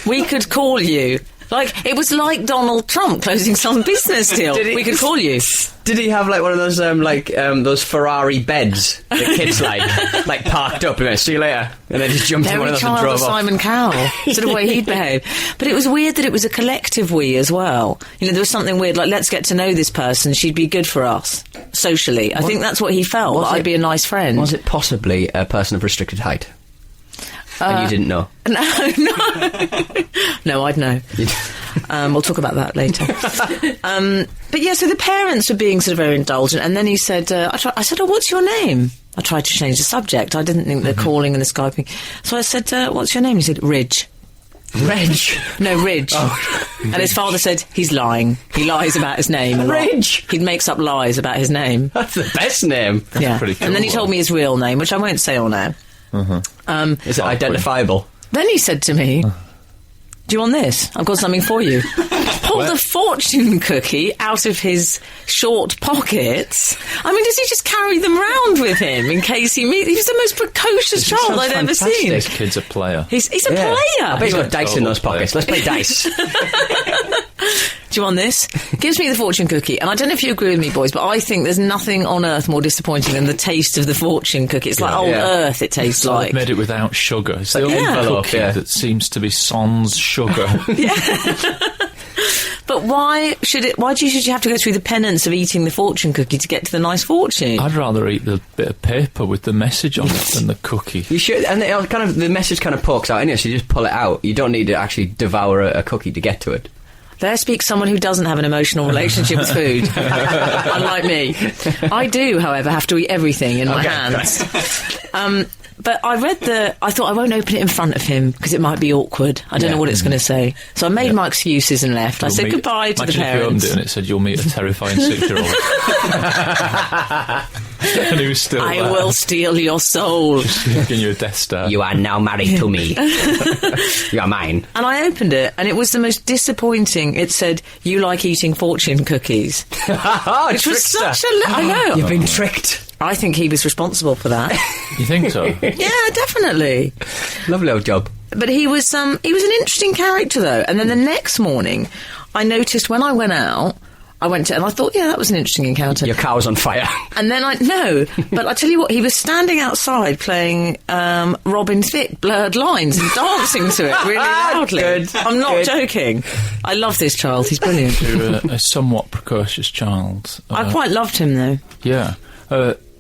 We could call you. Like, it was like Donald Trump closing some business deal. We could call you. Did he have, like, one of those, those Ferrari beds that kids like, parked up and went, see you later, and then just jumped in one of those and drove off? Simon Cowell, sort of way he'd behave. But it was weird that it was a collective we as well. You know, there was something weird, like, let's get to know this person, she'd be good for us, socially. I think that's what he felt, that I'd be a nice friend. Was it possibly a person of restricted height? And you didn't know? No. No, I'd know. We'll talk about that later. But yeah, so the parents were being sort of very indulgent, and then he said, I said, oh, what's your name? I tried to change the subject. I didn't think the calling and the Skyping. So I said, what's your name? He said, Ridge. Reg? No, Ridge. Oh. And his father said, he's lying. He lies about his name a lot. Ridge? He makes up lies about his name. That's the best name. Yeah. Pretty cool, and then he told me his real name, which I won't say on air. Is it identifiable? Then he said to me, do you want this? I've got something for you. Pulled a fortune cookie out of his short pockets. I mean, does he just carry them round with him in case he meets... He was the most precocious child I'd ever seen. This kid's a player. He's a player. I bet he's got dice in those pockets. Let's play dice. Do you want this? Gives me the fortune cookie. And I don't know if you agree with me, boys, but I think there's nothing on earth more disappointing than the taste of the fortune cookie. It's like old earth, it tastes like. I've made it without sugar. It's the only cookie that seems to be sans sugar. But why should you have to go through the penance of eating the fortune cookie to get to the nice fortune? I'd rather eat the bit of paper with the message on it than the cookie. You should, and the message kind of pokes out anyway, so you just pull it out. You don't need to actually devour a cookie to get to it. There speaks someone who doesn't have an emotional relationship with food, unlike me. I do, however, have to eat everything in my hands. But I thought I won't open it in front of him because it might be awkward. I don't know what it's going to say. So I made my excuses and left. I said goodbye to the parents. Imagine if you opened it and it said, you'll meet a terrifying 6-year-old. And he was still I will steal your soul. Just giving you a Death Star. You are now married to me. You are mine. And I opened it, and it was the most disappointing. It said, you like eating fortune cookies. Which was such a... I know. You've been tricked. I think he was responsible for that. You think so? Yeah, definitely. Lovely old job. But he was an interesting character, though. And then the next morning, I noticed when I went out, and I thought, yeah, that was an interesting encounter. Your car was on fire. And then but I tell you what, he was standing outside playing Robin Thicke, Blurred Lines, and dancing to it really loudly. Good. I'm not joking. I love this child, he's brilliant. You're a somewhat precocious child. I quite loved him, though. Yeah.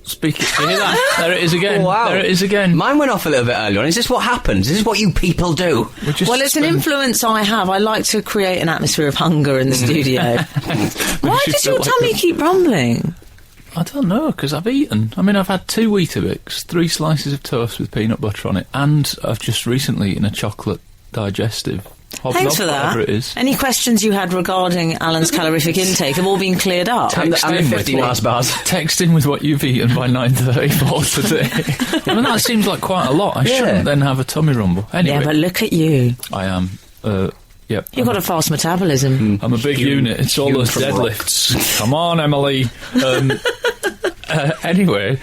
Speaking, you hear that? There it is again. Wow. There it is again. Mine went off a little bit earlier on. Is this what happens? Is this what you people do? Well, it's an influence I have. I like to create an atmosphere of hunger in the studio. Why does your tummy keep rumbling? I don't know, because I've eaten. I mean, I've had 2 Weetabix, 3 slices of toast with peanut butter on it, and I've just recently eaten a chocolate digestive. Thanks for that. It is. Any questions you had regarding Alan's calorific intake have all been cleared up. And the 50 Mars bars. Text in with what you've eaten by 9:34 today. I mean, that seems like quite a lot. I shouldn't then have a tummy rumble. Anyway. Yeah, but look at you. I am. Yep. You've got a fast metabolism. I'm a big unit. It's all those deadlifts. Come on, Emily. Anyway,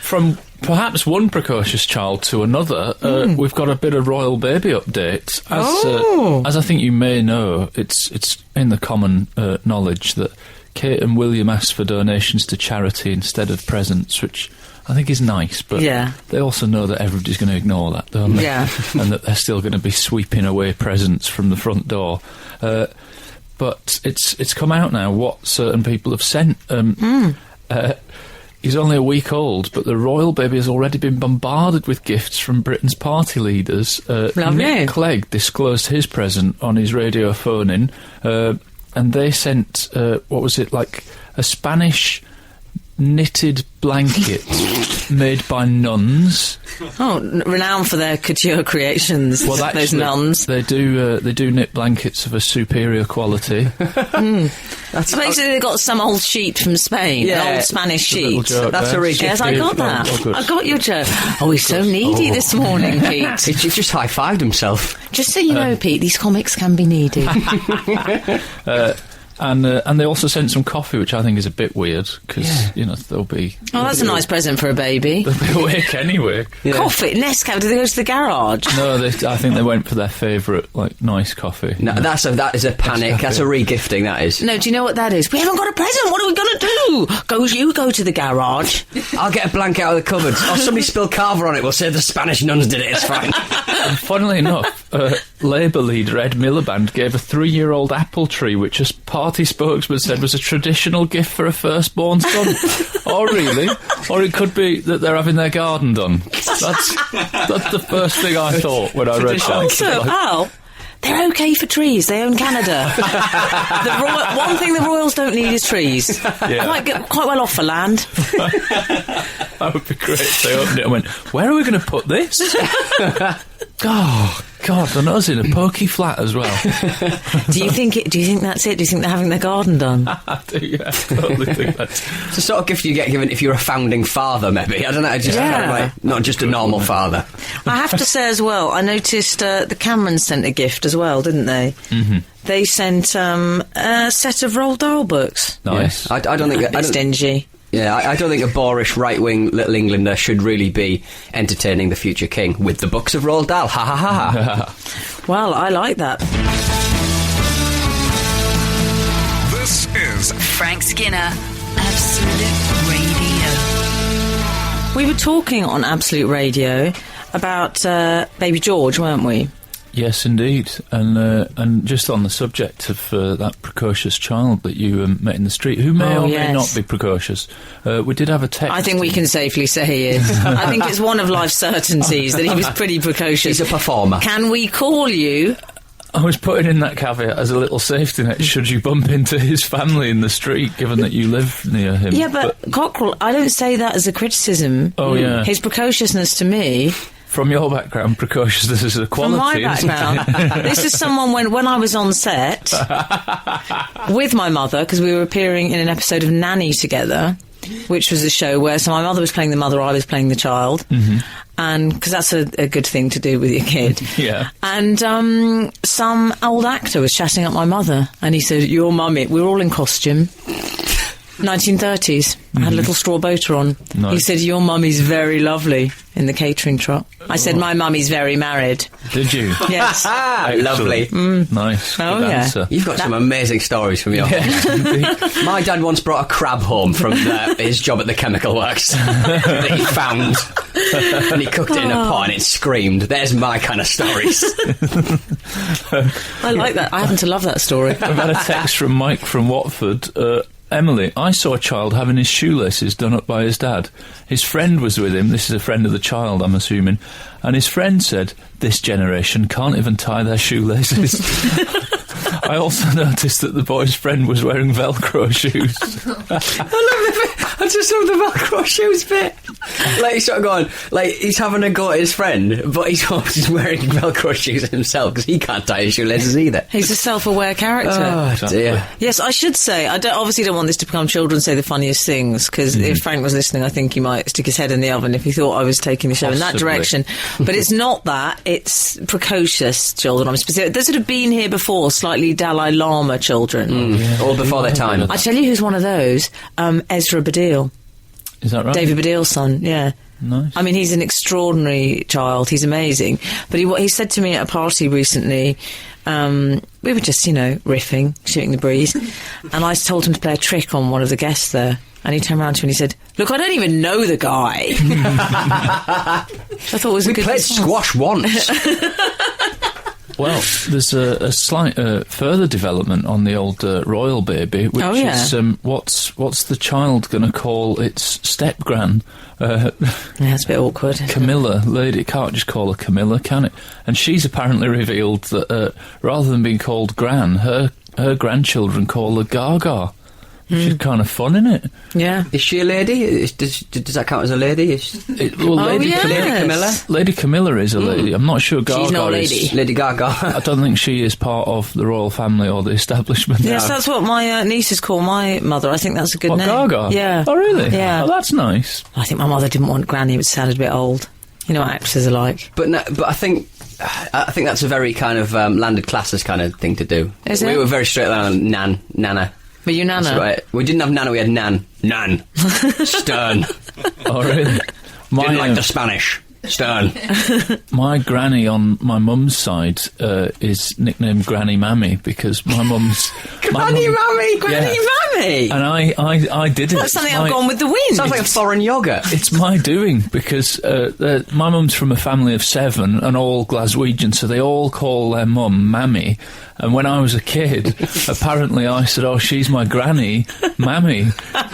from perhaps one precocious child to another, we've got a bit of royal baby update. As I think you may know, it's in the common knowledge that Kate and William asked for donations to charity instead of presents, which I think is nice, but they also know that everybody's going to ignore that, don't they? Yeah. And that they're still going to be sweeping away presents from the front door. But it's come out now what certain people have sent. He's only a week old, but the royal baby has already been bombarded with gifts from Britain's party leaders. Nick Clegg disclosed his present on his radio phone-in, and they sent, what was it, like a Spanish knitted blanket made by nuns. Oh, renowned for their couture creations. Well, actually, those nuns. They do knit blankets of a superior quality. That's basically they got some old sheet from Spain, an old Spanish sheet. That's a really good. Yes, I got that. I got your joke. Oh, he's so needy this morning, Pete. He just high-fived himself. Just so you know, Pete, these comics can be needy. And they also sent some coffee, which I think is a bit weird, because, they'll be... Oh, that's a nice present for a baby. They'll be awake anyway. Yeah. Coffee? Nescafe? Did they go to the garage? No, I think they went for their favourite, nice coffee. No, that is a panic. That's a re-gifting, that is. No, do you know what that is? We haven't got a present. What are we going to do? You go to the garage. I'll get a blanket out of the cupboard. Oh, somebody spilled carver on it. We'll say the Spanish nuns did it. It's fine. And funnily enough, Labour leader Ed Miliband gave a 3-year-old apple tree, which a party spokesman said was a traditional gift for a firstborn son. Oh, really? Or it could be that they're having their garden done. That's the first thing I thought when I read that. Also, Al, they're okay for trees. They own Canada. One thing the royals don't need is trees. Yeah. Quite well off for land. That would be great if they opened it and went, where are we going to put this? Oh, God, and us in a pokey flat as well. Do you think that's it? Do you think they're having their garden done? I do, yeah, I totally think that's... It's the sort of gift you get given if you're a founding father, maybe. I don't know, just kind of like, not just a normal father. I have to say as well, I noticed the Camerons sent a gift as well, didn't they? Mm-hmm. They sent a set of Roald Dahl books. Nice. I don't think... A bit stingy. Yeah, I don't think a boorish right-wing Little Englander should really be entertaining the future king with the books of Roald Dahl. Ha ha ha ha. Well, I like that. This is Frank Skinner, Absolute Radio. We were talking on Absolute Radio about baby George, weren't we? Yes, indeed. And just on the subject of that precocious child that you met in the street, who may or may not be precocious, we did have a text. I think we can safely say he is. I think it's one of life's certainties that he was pretty precocious. He's a performer. Can we call you? I was putting in that caveat as a little safety net should you bump into his family in the street, given that you live near him. Yeah, but Cockerell, I don't say that as a criticism. Oh, yeah. His precociousness to me... From your background, precociousness is a quality. From my background, this is someone when I was on set with my mother, because we were appearing in an episode of Nanny together, which was a show where my mother was playing the mother, I was playing the child, and because that's a good thing to do with your kid. Yeah. And some old actor was chatting up my mother, and he said, "Your mummy." We were all in costume. 1930s. I had a little straw boater on. Nice. He said, "Your mummy's very lovely," in the catering truck. I said, "My mummy's very married." Did you? Yes. Lovely. Nice. Oh, good yeah. answer. You've got some amazing stories from your home. My dad once brought a crab home from his job at the chemical works that he found. And he cooked it in a pot and it screamed. There's my kind of stories. I like that. I happen to love that story. I've had a text from Mike from Watford. Emily, I saw a child having his shoelaces done up by his dad. His friend was with him. This is a friend of the child, I'm assuming. And his friend said, "This generation can't even tie their shoelaces." I also noticed that the boy's friend was wearing Velcro shoes. I just love the Velcro shoes bit. Like, he's sort of going, like, he's having a go at his friend, but he's wearing Velcro shoes himself because he can't tie his shoelaces either. He's a self-aware character. Oh, dear. Yes, I should say, I obviously don't want this to become children say the funniest things, because if Frank was listening, I think he might stick his head in the oven if he thought I was taking the show in that direction. But it's not that. It's precocious children. I'm specific. Those that have been here before, slightly Dalai Lama children. All before their time. I tell you who's one of those. Ezra Baddiel. Is that right? David Baddiel's son, yeah. Nice. I mean, he's an extraordinary child. He's amazing. But he said to me at a party recently, we were just, riffing, shooting the breeze, and I told him to play a trick on one of the guests there. And he turned around to me and he said, "Look, I don't even know the guy." I thought it was a good played response. squash once. Well, there's a slight further development on the old royal baby, which is what's the child going to call its step-gran? Yeah, it's a bit awkward. Camilla. Lady can't just call her Camilla, can it? And she's apparently revealed that rather than being called Gran, her grandchildren call her Gaga. Which is kind of fun, isn't it? Yeah. Is she a lady? Does that count as a lady? Lady Camilla? Lady Camilla is a lady. I'm not sure Gaga She's not a lady. is. Lady Gaga. I don't think she is part of the royal family or the establishment. Yes, that's what my nieces call my mother. I think that's a good name. Gaga? Yeah. Oh, really? Yeah. Oh, that's nice. I think my mother didn't want Granny. It sounded a bit old. You know what actresses are like. But I think that's a very kind of landed classes kind of thing to do. Is we it? were very straight on Nana. Were you Nana? That's right. We didn't have Nana, we had Nan. Stern. Oh, really? Didn't like the Spanish. Stern. My granny on my mum's side is nicknamed Granny Mammy because my mum's... Granny Mammy! Granny Mammy! And I did it. That's something I've gone with the wind. Sounds like a foreign yogurt. It's my doing because my mum's from a family of 7 and all Glaswegian, so they all call their mum Mammy. And when I was a kid, apparently I said, "Oh, she's my granny, Mammy,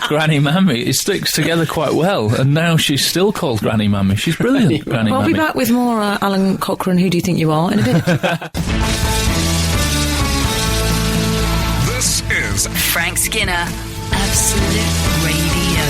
Granny Mammy." It sticks together quite well, and now she's still called Granny Mammy. She's brilliant, Granny I'll Mammy. be back with more Alan Cochrane, Who Do You Think You Are, in a bit. This is Frank Skinner, Absolute Radio.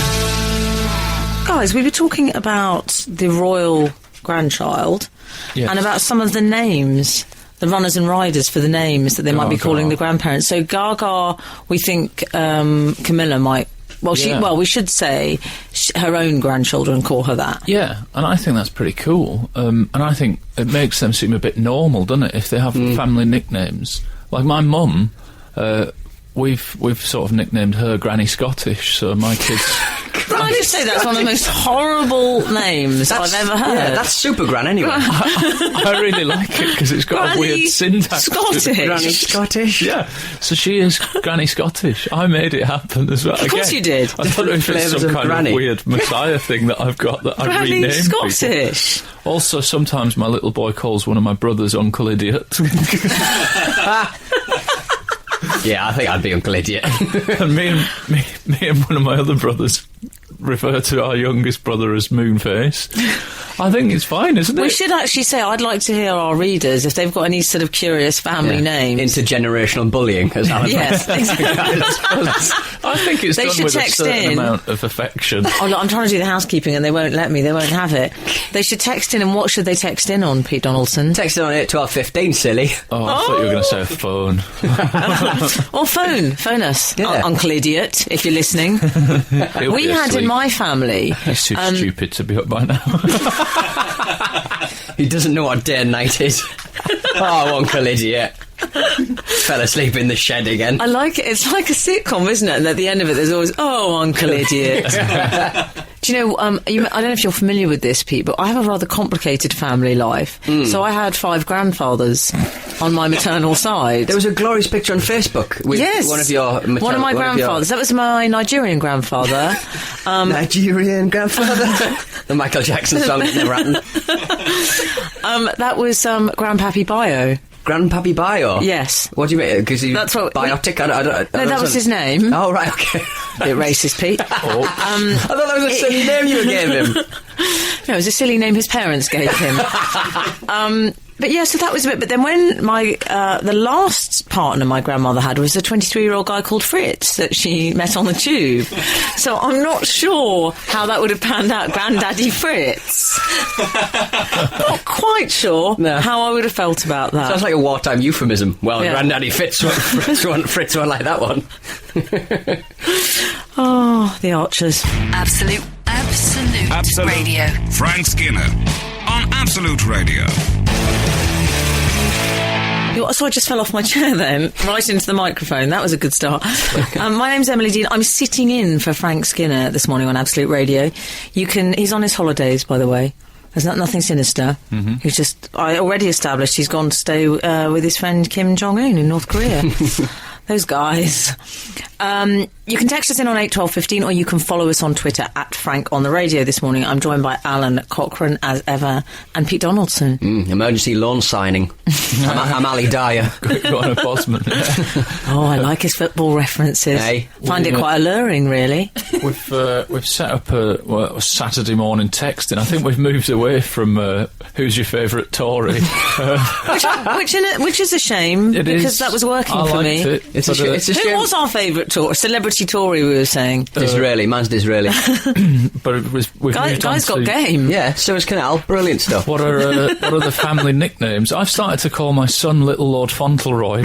Guys, we were talking about the royal grandchild Yes. and about some of the names, the runners and riders for the names that they might be Gaga. calling the grandparents. So Gaga, we think Camilla might... Well, we should say her own grandchildren call her that. Yeah, and I think that's pretty cool. And I think it makes them seem a bit normal, doesn't it, if they have family nicknames. Like my mum, we've sort of nicknamed her Granny Scottish, so my kids... Can I just say that's one of the most horrible names I've ever heard? Yeah, that's super gran anyway. I really like it because it's got a weird syntax. Scottish. Granny Scottish. Yeah, so she is Granny Scottish. I made it happen as well. Of course you did. I don't know if it's Flavours some of kind Granny. of weird Messiah thing that I've got that I Granny rename people. Scottish. Also, sometimes my little boy calls one of my brothers Uncle Idiot. Yeah, I think I'd be Uncle Idiot. And me and one of my other brothers refer to our youngest brother as Moonface. I think it's fine, isn't it? We should actually say, I'd like to hear our readers, if they've got any sort of curious family names. Intergenerational bullying, as Alan Yes, exactly. I think it's They done should with a text certain in. amount of affection. Oh, look, I'm trying to do the housekeeping and they won't let me. They won't have it. They should text in, and what should they text in on, Pete Donaldson? Text it on 81215, silly. Oh, I thought you were going to say a phone. Or phone us, Yeah. Uncle Idiot, if you're listening. He'll We be had asleep. in my family... He's too stupid to be up by now. He doesn't know what day and night is. Oh, Uncle Idiot. Fell asleep in the shed again. I like it. It's like a sitcom, isn't it? And at the end of it, there's always, "Oh, Uncle Idiot." Do you know, I don't know if you're familiar with this, Pete, but I have a rather complicated family life. So I had 5 grandfathers on my maternal side. There was a glorious picture on Facebook with Yes. one of your... One of my grandfathers. That was my Nigerian grandfather. Nigerian grandfather. The Michael Jackson song that never happened. That was Grandpappy Bio. Grandpappy Bio? Yes. What do you mean? Because he's That's what- biotic? I don't No, that was his name. Oh, right, okay. Bit racist, Pete. I thought that was a silly name you gave him. No, it was a silly name his parents gave him. But yeah, so that was a bit. But then when the last partner my grandmother had was a 23-year-old guy called Fritz that she met on the tube. So I'm not sure how that would have panned out, Granddaddy Fritz. Not quite sure how I would have felt about that. Sounds like a wartime euphemism. Well, Yeah. Granddaddy Fritz won't like that one. Oh, the Archers. Absolute Radio. Frank Skinner on Absolute Radio. So I just fell off my chair then, right into the microphone. That was a good start. My name's Emily Dean. I'm sitting in for Frank Skinner this morning on Absolute Radio. He's on his holidays, by the way. There's nothing sinister. Mm-hmm. I already established he's gone to stay with his friend Kim Jong-un in North Korea. Those guys. You can text us in on 81215 or you can follow us on Twitter at Frank on the Radio. This morning I'm joined by Alan Cochrane as ever and Pete Donaldson. Emergency loan signing. I'm Ali Dyer. Got a Bosman. Oh, I like his football references. Hey. Find it quite alluring, really. We've set up a Saturday morning texting. I think we've moved away from who's your favourite Tory. Which is a shame, because that was working for me. It's a shame. Who was our favourite celebrity Tory, we were saying? Disraeli. Man's Disraeli. But we've Guy's got game. Yeah, so is Cowell. Brilliant stuff. What are the family nicknames? I've started to call my son Little Lord Fauntleroy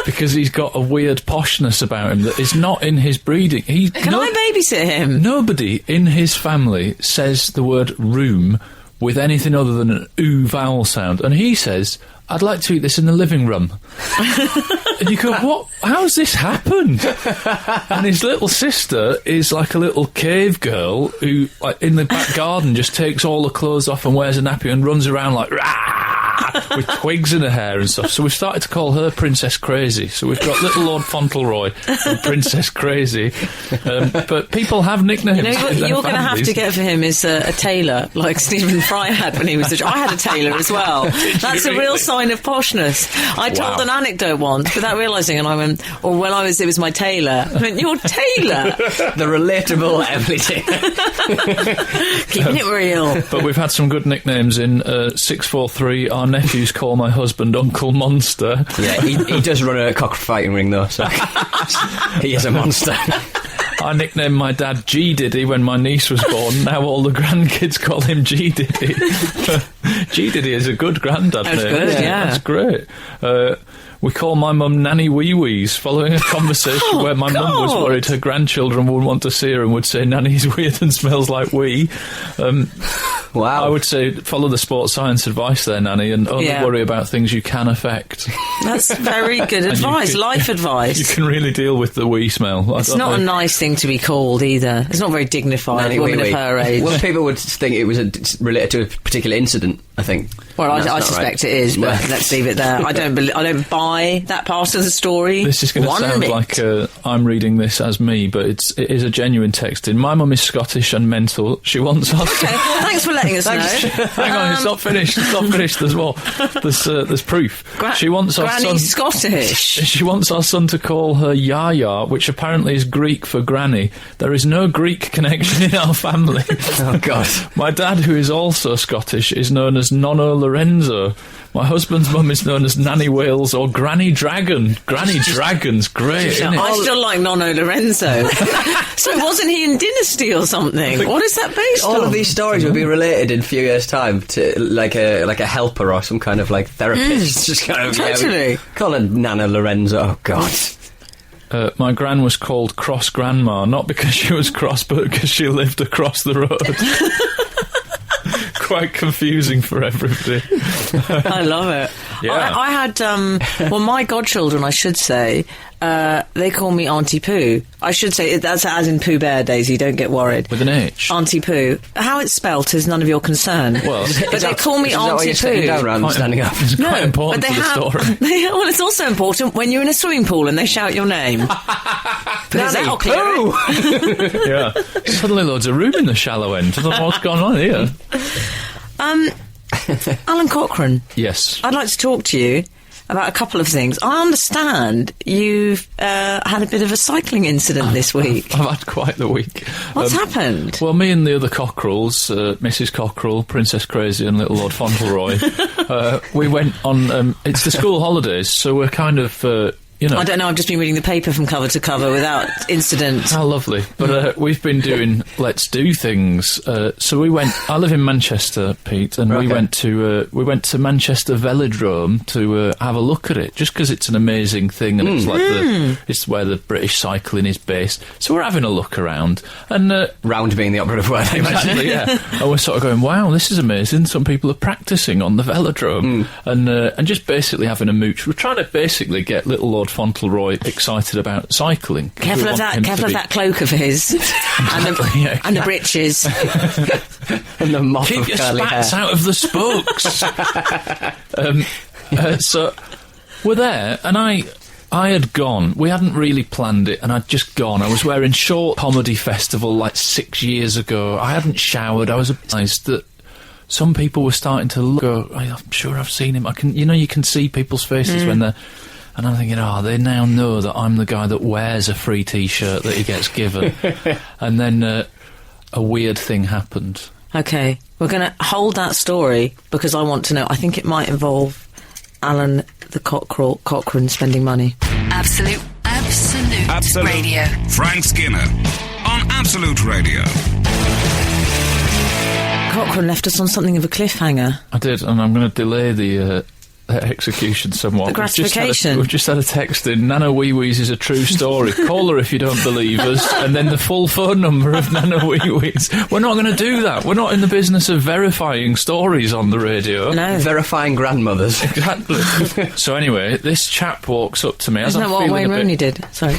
because he's got a weird poshness about him that is not in his breeding. Can I babysit him? Nobody in his family says the word room with anything other than an ooh vowel sound, and he says, I'd like to eat this in the living room. And you go, what? How's this happened? And his little sister is like a little cave girl who, like, in the back garden just takes all the clothes off and wears a nappy and runs around like, rah! With twigs in her hair and stuff. So we've started to call her Princess Crazy. So we've got Little Lord Fauntleroy and Princess Crazy. But people have nicknames. You know what you're going to have to get for him is a tailor, like Stephen Fry had when he was I had a tailor as well. That's a real sign of poshness. I told an anecdote once without realising, and I went, it was my tailor. I went, your tailor? The relatable Emily Taylor. Keeping it real. But we've had some good nicknames in 643. Our nephews call my husband Uncle Monster. Yeah, he does run a cockfighting ring though, so he is a monster. I nicknamed my dad G Diddy when my niece was born. Now all the grandkids call him G Diddy. G Diddy is a good granddad name. That's good, yeah. That's great. We call my mum Nanny Wee Wees, following a conversation where my mum was worried her grandchildren wouldn't want to see her and would say Nanny's weird and smells like wee. Wow. I would say follow the sports science advice there, Nanny, and only worry about things you can affect. That's very good advice, life advice. You can really deal with the wee smell. It's not a nice thing to be called either. It's not very dignified, Nanny woman wee of her age. Well, people would think it was related to a particular incident, I think. Well, I suspect it is, but let's leave it there. I don't buy that part of the story. This is going to sound like I'm reading this as me, but it is a genuine text. My mum is Scottish and mental. She wants us. Okay, thanks for letting us know. Hang on, it's not finished. It's not finished. There's more. There's proof. She wants our son. Granny's Scottish. She wants our son to call her Yaya, which apparently is Greek for granny. There is no Greek connection in our family. Oh God! My dad, who is also Scottish, is known as Nonno Lorenzo. My husband's mum is known as Nanny Wales or Granny Dragon. Granny Dragon's great, isn't it? I still like Nonno Lorenzo. So wasn't he in Dynasty or something? What is that based on? All of these stories will be related in a few years' time to like a helper or some kind of like therapist. Just kind of totally. Call her Nana Lorenzo. Oh God. My gran was called Cross Grandma, not because she was cross, but because she lived across the road. Quite confusing for everybody. I love it. Yeah. I had, my godchildren, I should say, they call me Auntie Pooh. I should say, that's as in Pooh Bear, Daisy, don't get worried. With an H? Auntie Pooh. How it's spelt is none of your concern. Well, but they call me Auntie Pooh. Sitting down rather than standing up. It's quite important to the story. Well, it's also important when you're in a swimming pool and they shout your name. Nanny Pooh! Yeah. Suddenly loads of room in the shallow end. I don't know what's going on here. Alan Cochrane. Yes. I'd like to talk to you about a couple of things. I understand you've had a bit of a cycling incident this week. I've had quite the week. What's happened? Well, me and the other Cockerells, Mrs. Cockerell, Princess Crazy and Little Lord Fauntleroy, we went on... it's the school holidays, so we're kind of... I don't know, I've just been reading the paper from cover to cover without incident. How lovely. But we've been doing Let's Do things. So we went... I live in Manchester, Pete, and we went to Manchester Velodrome to have a look at it, just because it's an amazing thing, and it's like it's where the British cycling is based. So we're having a look around. And round being the operative word, I imagine. Exactly, yeah. And we're sort of going, wow, this is amazing. Some people are practising on the velodrome. And just basically having a mooch. We're trying to basically get Little Lord Fauntleroy excited about cycling. Careful of that cloak of his. and the breeches. And the mop Keep of your curly spats hair. out of the spokes. So we're there, and I I had gone. We hadn't really planned it, and I'd just gone. I was wearing short comedy festival like 6 years ago. I hadn't showered. I was surprised that some people were starting to look. I'm sure I've seen him. You can see people's faces when they're. And I'm thinking, they now know that I'm the guy that wears a free T-shirt that he gets given. And then a weird thing happened. Okay, we're going to hold that story because I want to know. I think it might involve Alan the Cochrane spending money. Absolute Radio. Frank Skinner on Absolute Radio. Cochrane left us on something of a cliffhanger. I did, and I'm going to delay the execution somewhat. The gratification. We've just had a text in. Nana Wee Wee's is a true story. Call her if you don't believe us, and then the full phone number of Nana Wee Wee's. We're not going to do that. We're not in the business of verifying stories on the radio. No. Verifying grandmothers. Exactly. So anyway, this chap walks up to me. Isn't that what Wayne Rooney did? Sorry.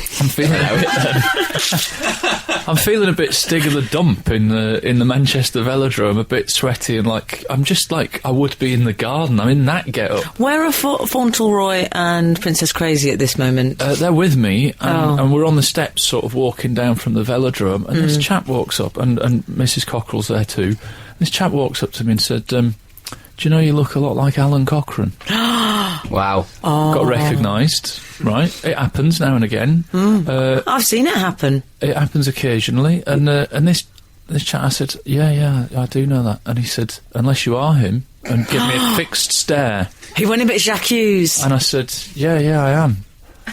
I'm feeling a bit Stig of the Dump in the Manchester velodrome, a bit sweaty and I'm just like I would be in the garden. I'm in that get-up. Where are Fauntleroy and Princess Crazy at this moment? They're with me, and we're on the steps sort of walking down from the velodrome, and this chap walks up, and Mrs. Cockrell's there too. This chap walks up to me and said, do you know you look a lot like Alan Cochrane? Wow. Got recognised, right? It happens now and again. I've seen it happen. It happens occasionally, and this chap, I said, yeah, I do know that. And he said, unless you are him, and give me a fixed stare. He went a bit Jacques. And I said, yeah, I am.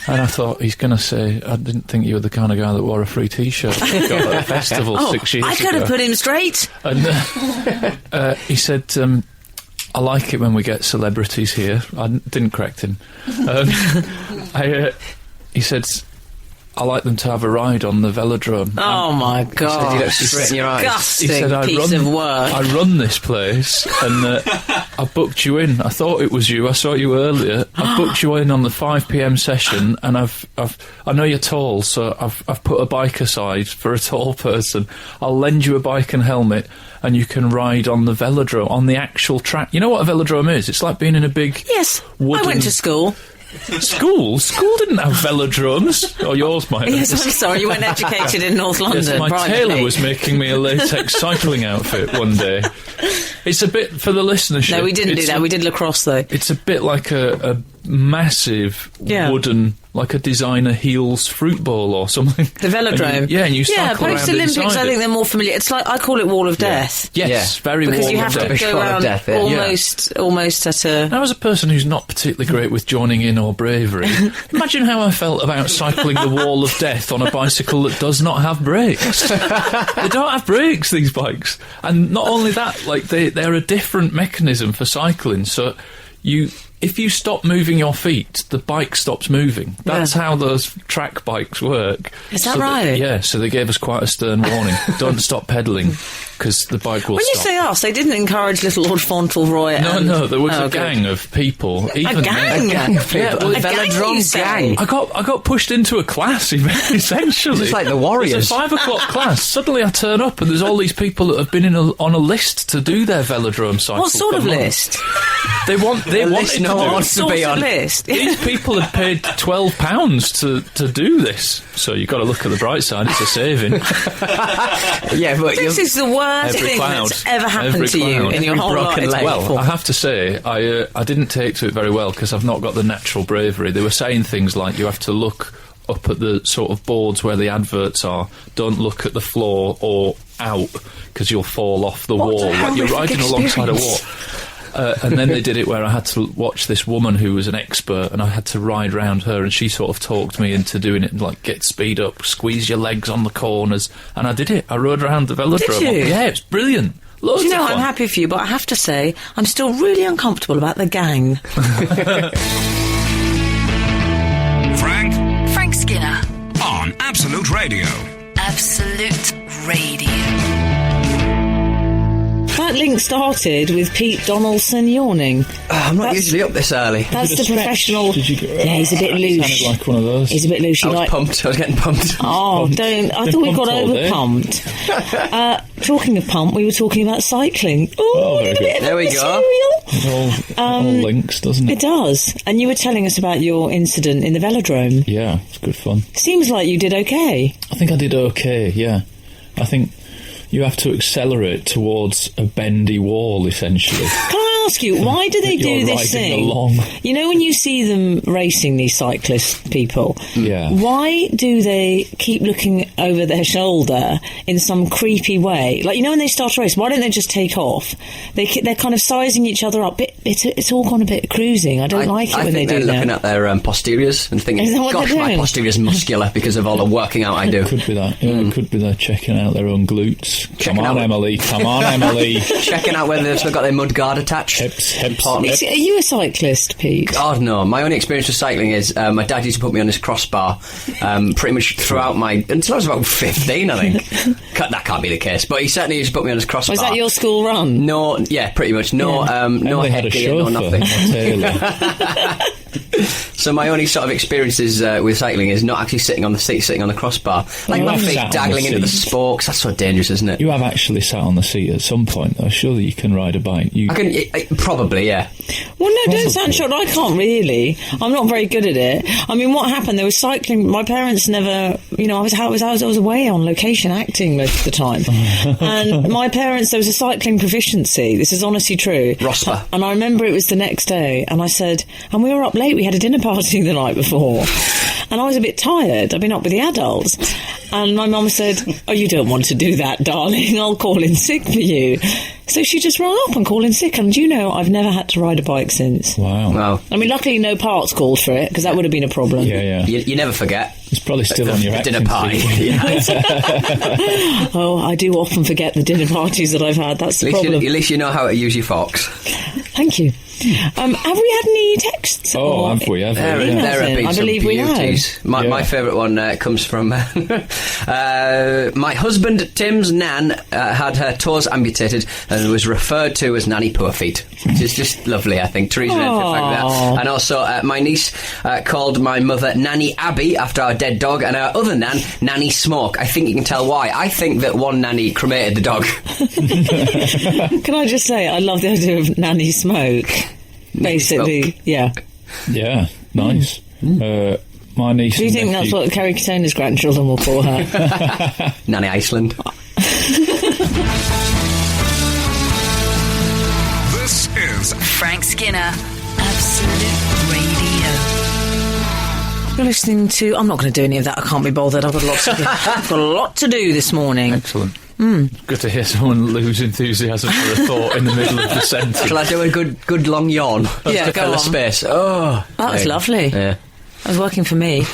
And I thought, he's going to say, I didn't think you were the kind of guy that wore a free T-shirt at a festival 6 years ago. I could have put him straight. And he said, I like it when we get celebrities here. I didn't correct him. He said, I like them to have a ride on the velodrome. Oh my God! You look straight in your eyes. Disgusting he said, piece of work. I run this place, and I booked you in. I thought it was you. I saw you earlier. I booked you in on the 5 p.m. session, and I know you're tall, so I've put a bike aside for a tall person. I'll lend you a bike and helmet, and you can ride on the velodrome on the actual track. You know what a velodrome is? It's like being in a big wooden... I went to school. School didn't have velodromes. Oh, yours might have. Yes, I'm sorry, you weren't educated in North London. Yes, my tailor was making me a latex cycling outfit one day. It's a bit, for the listenership... No, we didn't do that. We did lacrosse, though. It's a bit like a massive wooden... like a designer heels fruit bowl or something. The velodrome. And you cycle around post-Olympics, I think they're more familiar. It's like, I call it Wall of Death. Yes, very because Wall of Death. Because you have to go around almost at a... Now, as a person who's not particularly great with joining in or bravery, imagine how I felt about cycling the Wall of Death on a bicycle that does not have brakes. They don't have brakes, these bikes. And not only that, like, they're a different mechanism for cycling, so if you stop moving your feet, the bike stops moving. That's how those track bikes work. Is that right? So they gave us quite a stern warning. Don't stop pedalling, because the bike will stop. When you say us, they didn't encourage little Lord Fauntleroy. No, there was a gang of people. A gang of people? Yeah, well, a velodrome gang. I got pushed into a class, essentially. It's like the Warriors. It's a 5 o'clock class. Suddenly I turn up and there's all these people that have been on a list to do their velodrome cycle. What sort of list? They wanted no one wants to be on. List. These people had paid £12 to do this, so you've got to look at the bright side. It's a saving. Yeah, but this is the worst thing that's ever happened to you in your whole life. Well, I have to say, I didn't take to it very well because I've not got the natural bravery. They were saying things like you have to look up at the sort of boards where the adverts are. Don't look at the floor or out because you'll fall off the wall. Like you're riding alongside a wall. And then they did it where I had to watch this woman who was an expert, and I had to ride round her, and she sort of talked me into doing it, and like get speed up, squeeze your legs on the corners, and I did it. I rode around the velodrome. Did you? Yeah, it's brilliant. Loads Do you know, of fun. I'm happy for you, but I have to say, I'm still really uncomfortable about the gang. Frank Skinner on Absolute Radio. Absolute Radio. That link started with Pete Donaldson yawning. I'm not usually up this early. That's the professional. Yeah, he's a bit loose. Sounded like one of those. He's a bit loose. I was pumped. I was getting pumped. I thought we got over pumped. talking of pump, we were talking about cycling. Oh, very good. There we go. It all links, doesn't it? It does. And you were telling us about your incident in the velodrome. Yeah, it's good fun. Seems like you did okay. I think I did okay, yeah. I think you have to accelerate towards a bendy wall, essentially. Can I ask you, why do they do this thing? Along. You know, when you see them racing, these cyclist people, yeah. Why do they keep looking over their shoulder in some creepy way? Like, you know, when they start a race, why don't they just take off? They're kind of sizing each other up. It's all gone a bit cruising. I don't like it when they do that. I think they're looking at their posteriors and thinking, Is that what gosh, they're my doing? posterior's muscular because of all the working out I do. Could be that. Yeah, it could be they're checking out their own glutes. Come on, Emily. Checking out whether they've still got their mud guard attached. Hips. Are you a cyclist, Pete? God, no. My only experience with cycling is my dad used to put me on his crossbar pretty much throughout until I was about 15, I think. That can't be the case, but he certainly used to put me on his crossbar. Was that your school run? No, yeah, pretty much. No, no headgear, no nothing. So my only sort of experiences with cycling is not actually sitting on the seat, sitting on the crossbar. Like my feet dangling into the spokes. That's so dangerous, isn't it? You have actually sat on the seat at some point, though. Surely you can ride a bike. I can, probably, yeah. Well, no, don't sound shocked. I can't really. I'm not very good at it. I mean, what happened? There was cycling. My parents never, you know, I was away on location acting most of the time. And my parents, there was a cycling proficiency. This is honestly true. Rospa. And I remember it was the next day, and I said, and we were up late, we had a dinner party the night before. And I was a bit tired. I'd been up with the adults. And my mum said, oh, you don't want to do that, darling. I'll call in sick for you. So she just rang up and called in sick. And you know, I've never had to ride a bike since. Wow. I mean, luckily no parts called for it, because that would have been a problem. Yeah. You never forget. It's probably still on your dinner party. Oh, I do often forget the dinner parties that I've had. That's the problem. At least you know how to use your forks. Thank you. Have we had any texts? Oh, have we? There have been I some believe we beauties. have. My favourite one comes from my husband Tim's nan had her toes amputated and was referred to as Nanny Poor Feet, which is just lovely, I think. Teresa did that. And also my niece called my mother Nanny Abby after our dead dog, and our other nan, Nanny Smoke. I think you can tell why. I think that one nanny cremated the dog. Can I just say, I love the idea of Nanny Smoke. Basically, yeah. Yeah, nice. My niece. Do you think that's what Kerry Katona's grandchildren will call her? Nanny Iceland. This is Frank Skinner, Absolute Radio. You're listening to... I'm not going to do any of that. I can't be bothered. I've got a lot to do this morning. Excellent. Good to hear someone lose enthusiasm for a thought in the middle of the sentence. Shall I do a good long yawn? Yeah, to go fill the on. space. Oh, That was lovely. Yeah. That was working for me.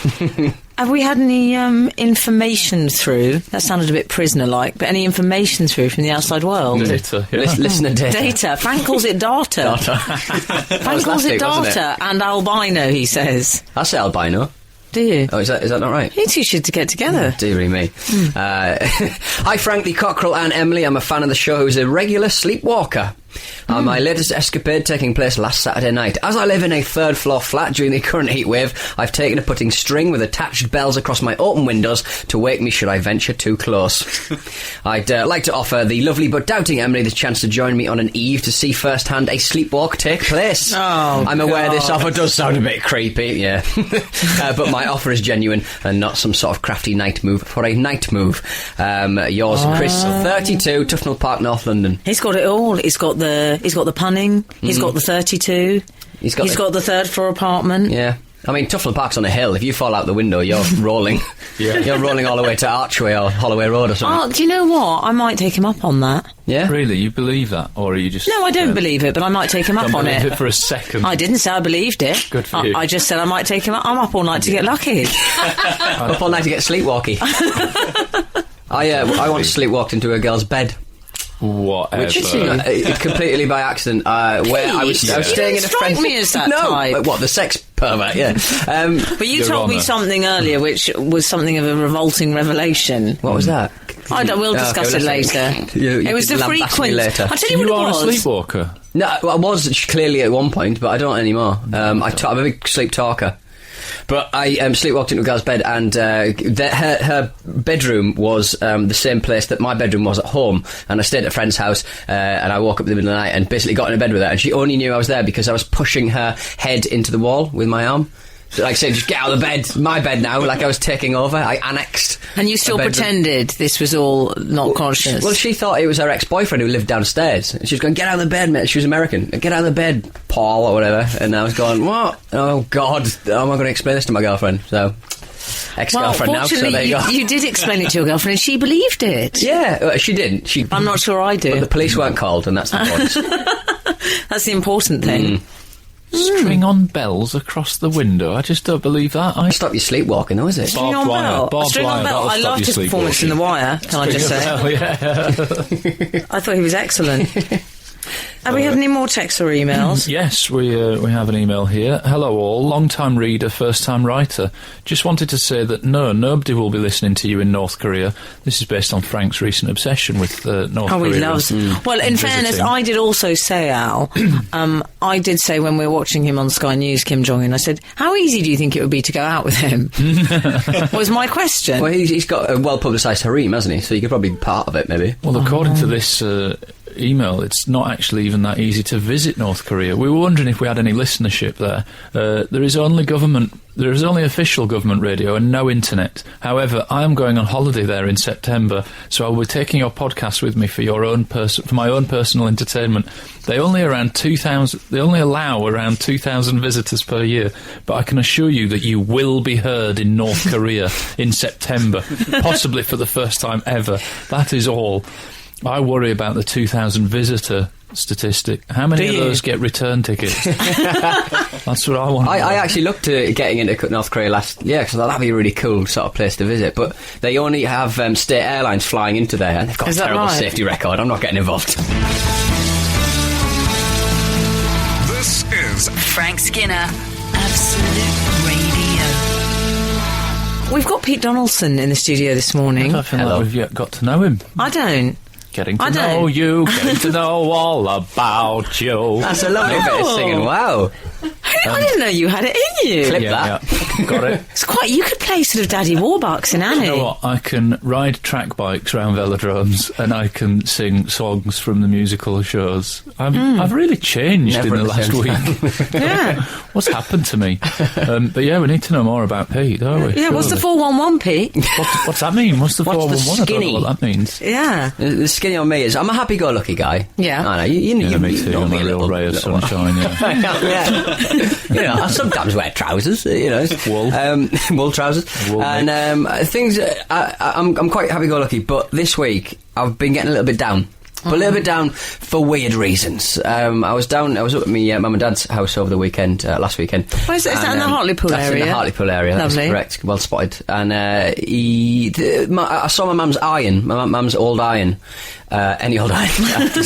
Have we had any information through? That sounded a bit prisoner-like, but any information through from the outside world? Data, yeah. Listener data. Data. Frank calls it data. Frank calls it data and albino, he says. I say albino. Do you? Oh, is that not right? You two should get together. Dearie me. Hi, Frank, the Cockerel and Emily. I'm a fan of the show who's a regular sleepwalker. My latest escapade taking place last Saturday night. As I live in a third-floor flat during the current heat wave, I've taken to putting string with attached bells across my open windows to wake me should I venture too close. I'd like to offer the lovely but doubting Emily the chance to join me on an eve to see firsthand a sleepwalk take place. Oh, I'm aware this offer does sound a bit creepy, yeah. But my offer is genuine and not some sort of crafty night move for a night move. Yours, Chris, 32, Tufnell Park, North London. He's got it all. He's got the punning. He's got the 32. He's got the third floor apartment. Yeah. I mean, Tufnell Park's on a hill. If you fall out the window, you're rolling. Yeah. You're rolling all the way to Archway or Holloway Road or something. Oh, do you know what? I might take him up on that. Yeah? Really? You believe that? Or are you just... No, I don't believe it, but I might take him up Don't on believe it. it for a second. I didn't say I believed it. Good for you. I just said I might take him up. I'm up all night to get lucky. Up all night to get sleepwalky. I once sleepwalked into a girl's bed. Whatever. Completely by accident. Where I was staying in a strike friend's... me as that type. What, the sex pervert, yeah. But you Your told me Honour. something earlier which was something of a revolting revelation. What was that? We'll discuss it later. You It was could the lambast me frequent... later. I'll tell you what You are it a was. sleepwalker. No, I was clearly at one point, but I don't anymore. I'm a big sleep talker. But I sleepwalked into a girl's bed, and her bedroom was the same place that my bedroom was at home. And I stayed at a friend's house, and I woke up in the middle of the night and basically got into bed with her. And she only knew I was there because I was pushing her head into the wall with my arm. So, like saying, just get out of the bed, my bed now, like I was taking over. I annexed. And you still pretended this was all not conscious? Well, she thought it was her ex-boyfriend who lived downstairs. And she was going, get out of the bed, mate. She was American. Get out of the bed, Paul, or whatever. And I was going, what? Oh, God. How am I going to explain this to my girlfriend? So, ex-girlfriend now, so there you go. You did explain it to your girlfriend and she believed it. Yeah, she didn't. I'm not sure I do. But the police weren't called, and that's the point. That's the important thing. String on bells across the window. I just don't believe that. Stop you sleepwalking, though, is it? String on bell. String on bell. I loved his performance in The Wire, can I just say? I thought he was excellent. Have we had any more texts or emails? Yes, we have an email here. Hello all, long-time reader, first-time writer. Just wanted to say that nobody will be listening to you in North Korea. This is based on Frank's recent obsession with North Korea. Oh, he loves... Well, in fairness, I did also say, Al, I did say when we were watching him on Sky News, Kim Jong-un, I said, how easy do you think it would be to go out with him? Was my question. Well, he's got a well-publicised harem, hasn't he? So you could probably be part of it, maybe. Well, according to this... email, it's not actually even that easy to visit North Korea. We were wondering if we had any listenership there. There is only official government radio and no internet. However, I am going on holiday there in September, so I will be taking your podcast with me for my own personal entertainment. They only allow around 2,000 visitors per year, but I can assure you that you will be heard in North Korea in September, possibly for the first time ever. That is all. I worry about the 2,000 visitor statistic. How many of those get return tickets? That's what I want. I actually looked at getting into North Korea last year because I thought that'd be a really cool sort of place to visit. But they only have state airlines flying into there, and they've got a terrible safety record. I'm not getting involved. This is Frank Skinner, Absolute Radio. We've got Pete Donaldson in the studio this morning. I feel like we've yet got to know him. I don't. Getting to know you, getting to know all about you. That's a lovely bit of singing, wow. I didn't know you had it in you. Clip that. Yeah, got it. It's quite. You could play sort of Daddy Warbucks in Annie. You know what? I can ride track bikes around velodromes, and I can sing songs from the musical shows. I've really changed in the last week. Yeah. What's happened to me? But yeah, we need to know more about Pete, don't we? Yeah. Surely. What's the 411, Pete? What's that mean? What's the 411? I don't know what that means. Yeah. The skinny on me is I'm a happy-go-lucky guy. Yeah. I know. You me too. I'm a real ray of sunshine. Yeah. You know, I sometimes wear trousers, you know. Wool trousers. Wool and things, I'm quite happy-go-lucky, but this week I've been getting a little bit down. But a little bit down for weird reasons. I was up at my mum and dad's house over the weekend, last weekend. Where's that? Is that in the Hartlepool area? That's in the Hartlepool area. Lovely. That's correct. Well spotted. And I saw my mum's iron, my mum's old iron. Any old iron. Do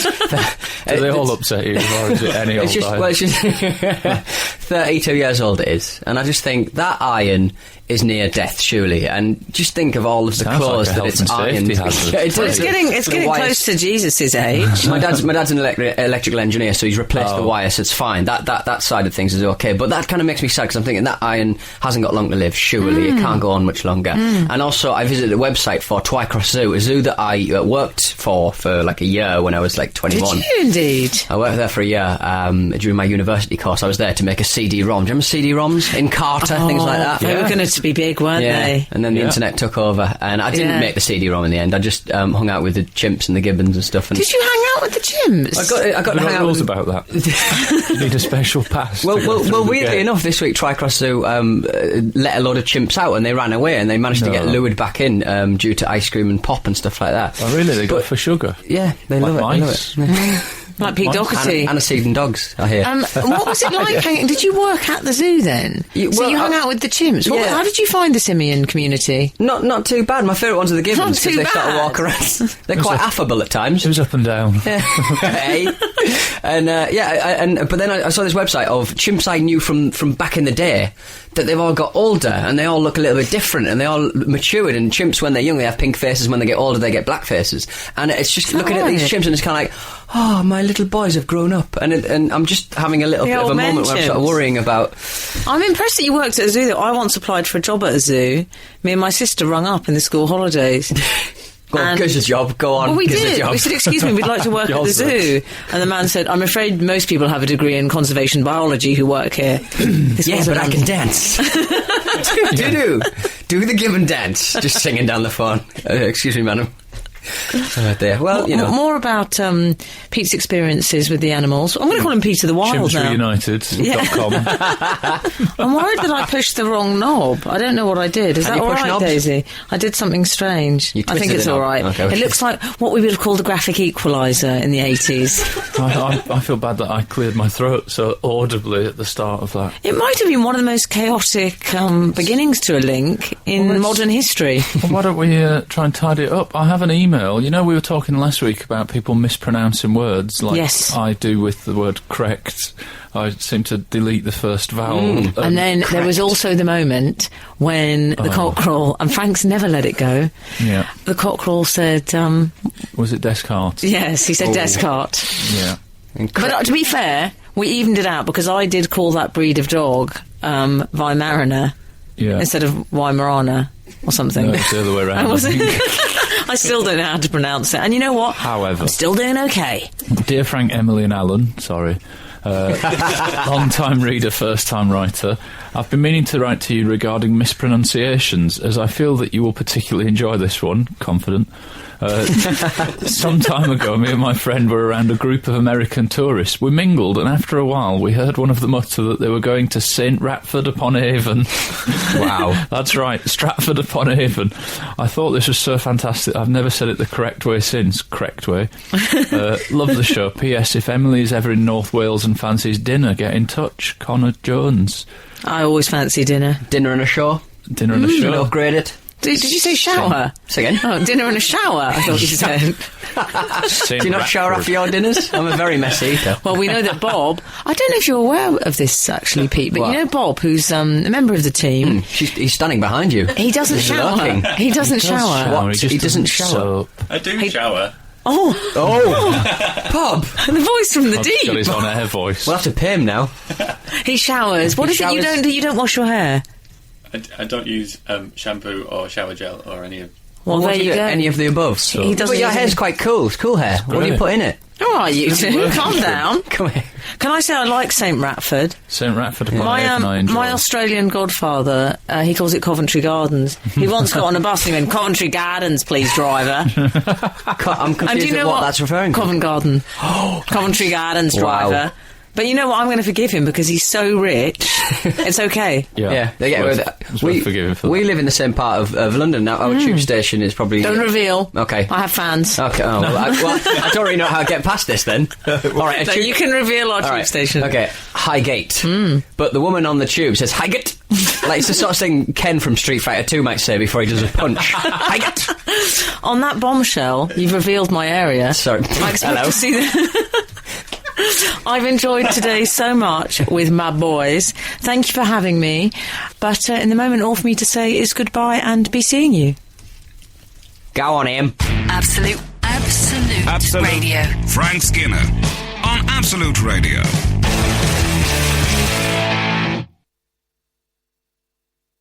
they all upset you, or is it any old iron? Well, she's 32 years old it is. And I just think that iron is near death, surely. And just think of all of the clothes that it's ironed. It's getting close to Jesus' age. my dad's an electrical engineer, so he's replaced the wire, so it's fine. That side of things is okay. But that kind of makes me sad, because I'm thinking that iron hasn't got long to live, surely. It can't go on much longer. And also, I visited a website for Twycross Zoo, a zoo that I worked for like a year when I was like 21. Did you indeed? I worked there for a year during my university course. I was there to make a CD-ROM. Do you remember CD-ROMs in Carter, things like that? They were going to be big, weren't they? And then the internet took over, and I didn't make the CD-ROM in the end. I just hung out with the chimps and the gibbons and stuff. And did you hang out with the chimps? I got to hang out rules about that. You need a special pass. Well, weirdly enough, this week Twycross Zoo let a load of chimps out, and they ran away, and they managed to get lured back in due to ice cream and pop and stuff like that. Oh, really? They got for sugar? Yeah, they love it. Like Pete Doherty. Aniseed and dogs, I hear. What was it like? Did you work at the zoo then? You hung out with the chimps. How did you find the simian community? Not too bad. My favourite ones are the gibbons, because they sort of walk around. They're quite affable at times. It was up and down. Hey. But then I saw this website of chimps I knew from back in the day, that they've all got older, and they all look a little bit different, and they all matured, and chimps, when they're young, they have pink faces, when they get older, they get black faces. And it's just looking at these chimps, and it's kind of like, oh, my little boys have grown up, and I'm just having a little bit of a moment where I'm sort of worrying about. I'm impressed that you worked at a zoo. Though. I once applied for a job at a zoo. Me and my sister rung up in the school holidays. Well, gives a job, go on. Well, we did. We said, excuse me, we'd like to work at the zoo. And the man said, I'm afraid most people have a degree in conservation biology who work here. Yeah, but I can dance. Do the given dance. Just singing down the phone. Excuse me, madam. There. Well, you know. More about Pete's experiences with the animals. I'm going to call him Peter the Wild now. ChimsReunited.com. I'm worried that I pushed the wrong knob. I don't know what I did. Is that all right, Daisy? I did something strange. I think it's all right. Okay. It looks like what we would have called a graphic equaliser in the 80s. I feel bad that I cleared my throat so audibly at the start of that. It might have been one of the most chaotic beginnings to a link in modern history. Well, why don't we try and tidy it up? I have an email. You know, we were talking last week about people mispronouncing words, like I do with the word correct. I seem to delete the first vowel. And then there was also the moment when the cockerel, and Frank's never let it go. Yeah. The cockerel said... was it Descartes? Yes, he said Descartes. Yeah. But to be fair, we evened it out because I did call that breed of dog Weimaraner instead of Weimaraner or something. No, it's the other way around. I still don't know how to pronounce it. And you know what? However, I'm still doing okay. Dear Frank, Emily and Alan, sorry. Long-time reader, first-time writer. I've been meaning to write to you regarding mispronunciations, as I feel that you will particularly enjoy this one. Confident. Some time ago, me and my friend were around a group of American tourists. We mingled, and after a while, we heard one of them utter that they were going to St. Ratford-upon-Avon. Wow. That's right, Stratford-upon-Avon. I thought this was so fantastic. I've never said it the correct way since. Correct way. Love the show. P.S. If Emily is ever in North Wales and fancies dinner, get in touch. Connor Jones. I always fancy dinner. Dinner and a show. Dinner and a show. Upgrade it. Did you say shower? Say again? Oh, dinner and a shower, I thought you said. Do you not shower after your dinners? I'm a very messy eater. Well, we know that Bob... I don't know if you're aware of this, actually, Pete, but you know Bob, who's a member of the team... He's standing behind you. He doesn't shower. He doesn't shower. What? He doesn't shower? I do shower. Oh! Bob! The voice from the Bob's deep. got his on-air voice. We'll have to pay him now. He showers. What is it you don't do? You don't wash your hair? I don't use shampoo or shower gel or any of... Well, there you go. Any of the above. So. He doesn't. But your hair's quite cool. It's cool hair. What do you put in it? All right, you two. Calm down. Come here. Can I say I like St. Ratford? St. Ratford-upon-Avon, I enjoy. My Australian godfather, he calls it Coventry Gardens. He once got on a bus and he went, Coventry Gardens, please, driver. I'm confused with what that's referring to. Covent Garden. Coventry Gardens, driver. But you know what? I'm going to forgive him because he's so rich. It's okay. Yeah. It's worth forgiving for that. We live in the same part of London now. Our tube station is probably... Don't reveal. Okay. I have fans. Okay. Oh, well, I don't really know how to get past this then. All right. So you can reveal our tube station. Okay. Highgate. But the woman on the tube says Highgate. Like it's the sort of thing Ken from Street Fighter 2 might say before he does a punch. Highgate. On that bombshell, you've revealed my area. Sorry. I expect to see that. I've enjoyed today so much with my boys. Thank you for having me. But in the moment, all for me to say is goodbye and be seeing you. Go on, Em. Absolute Radio. Frank Skinner on Absolute Radio.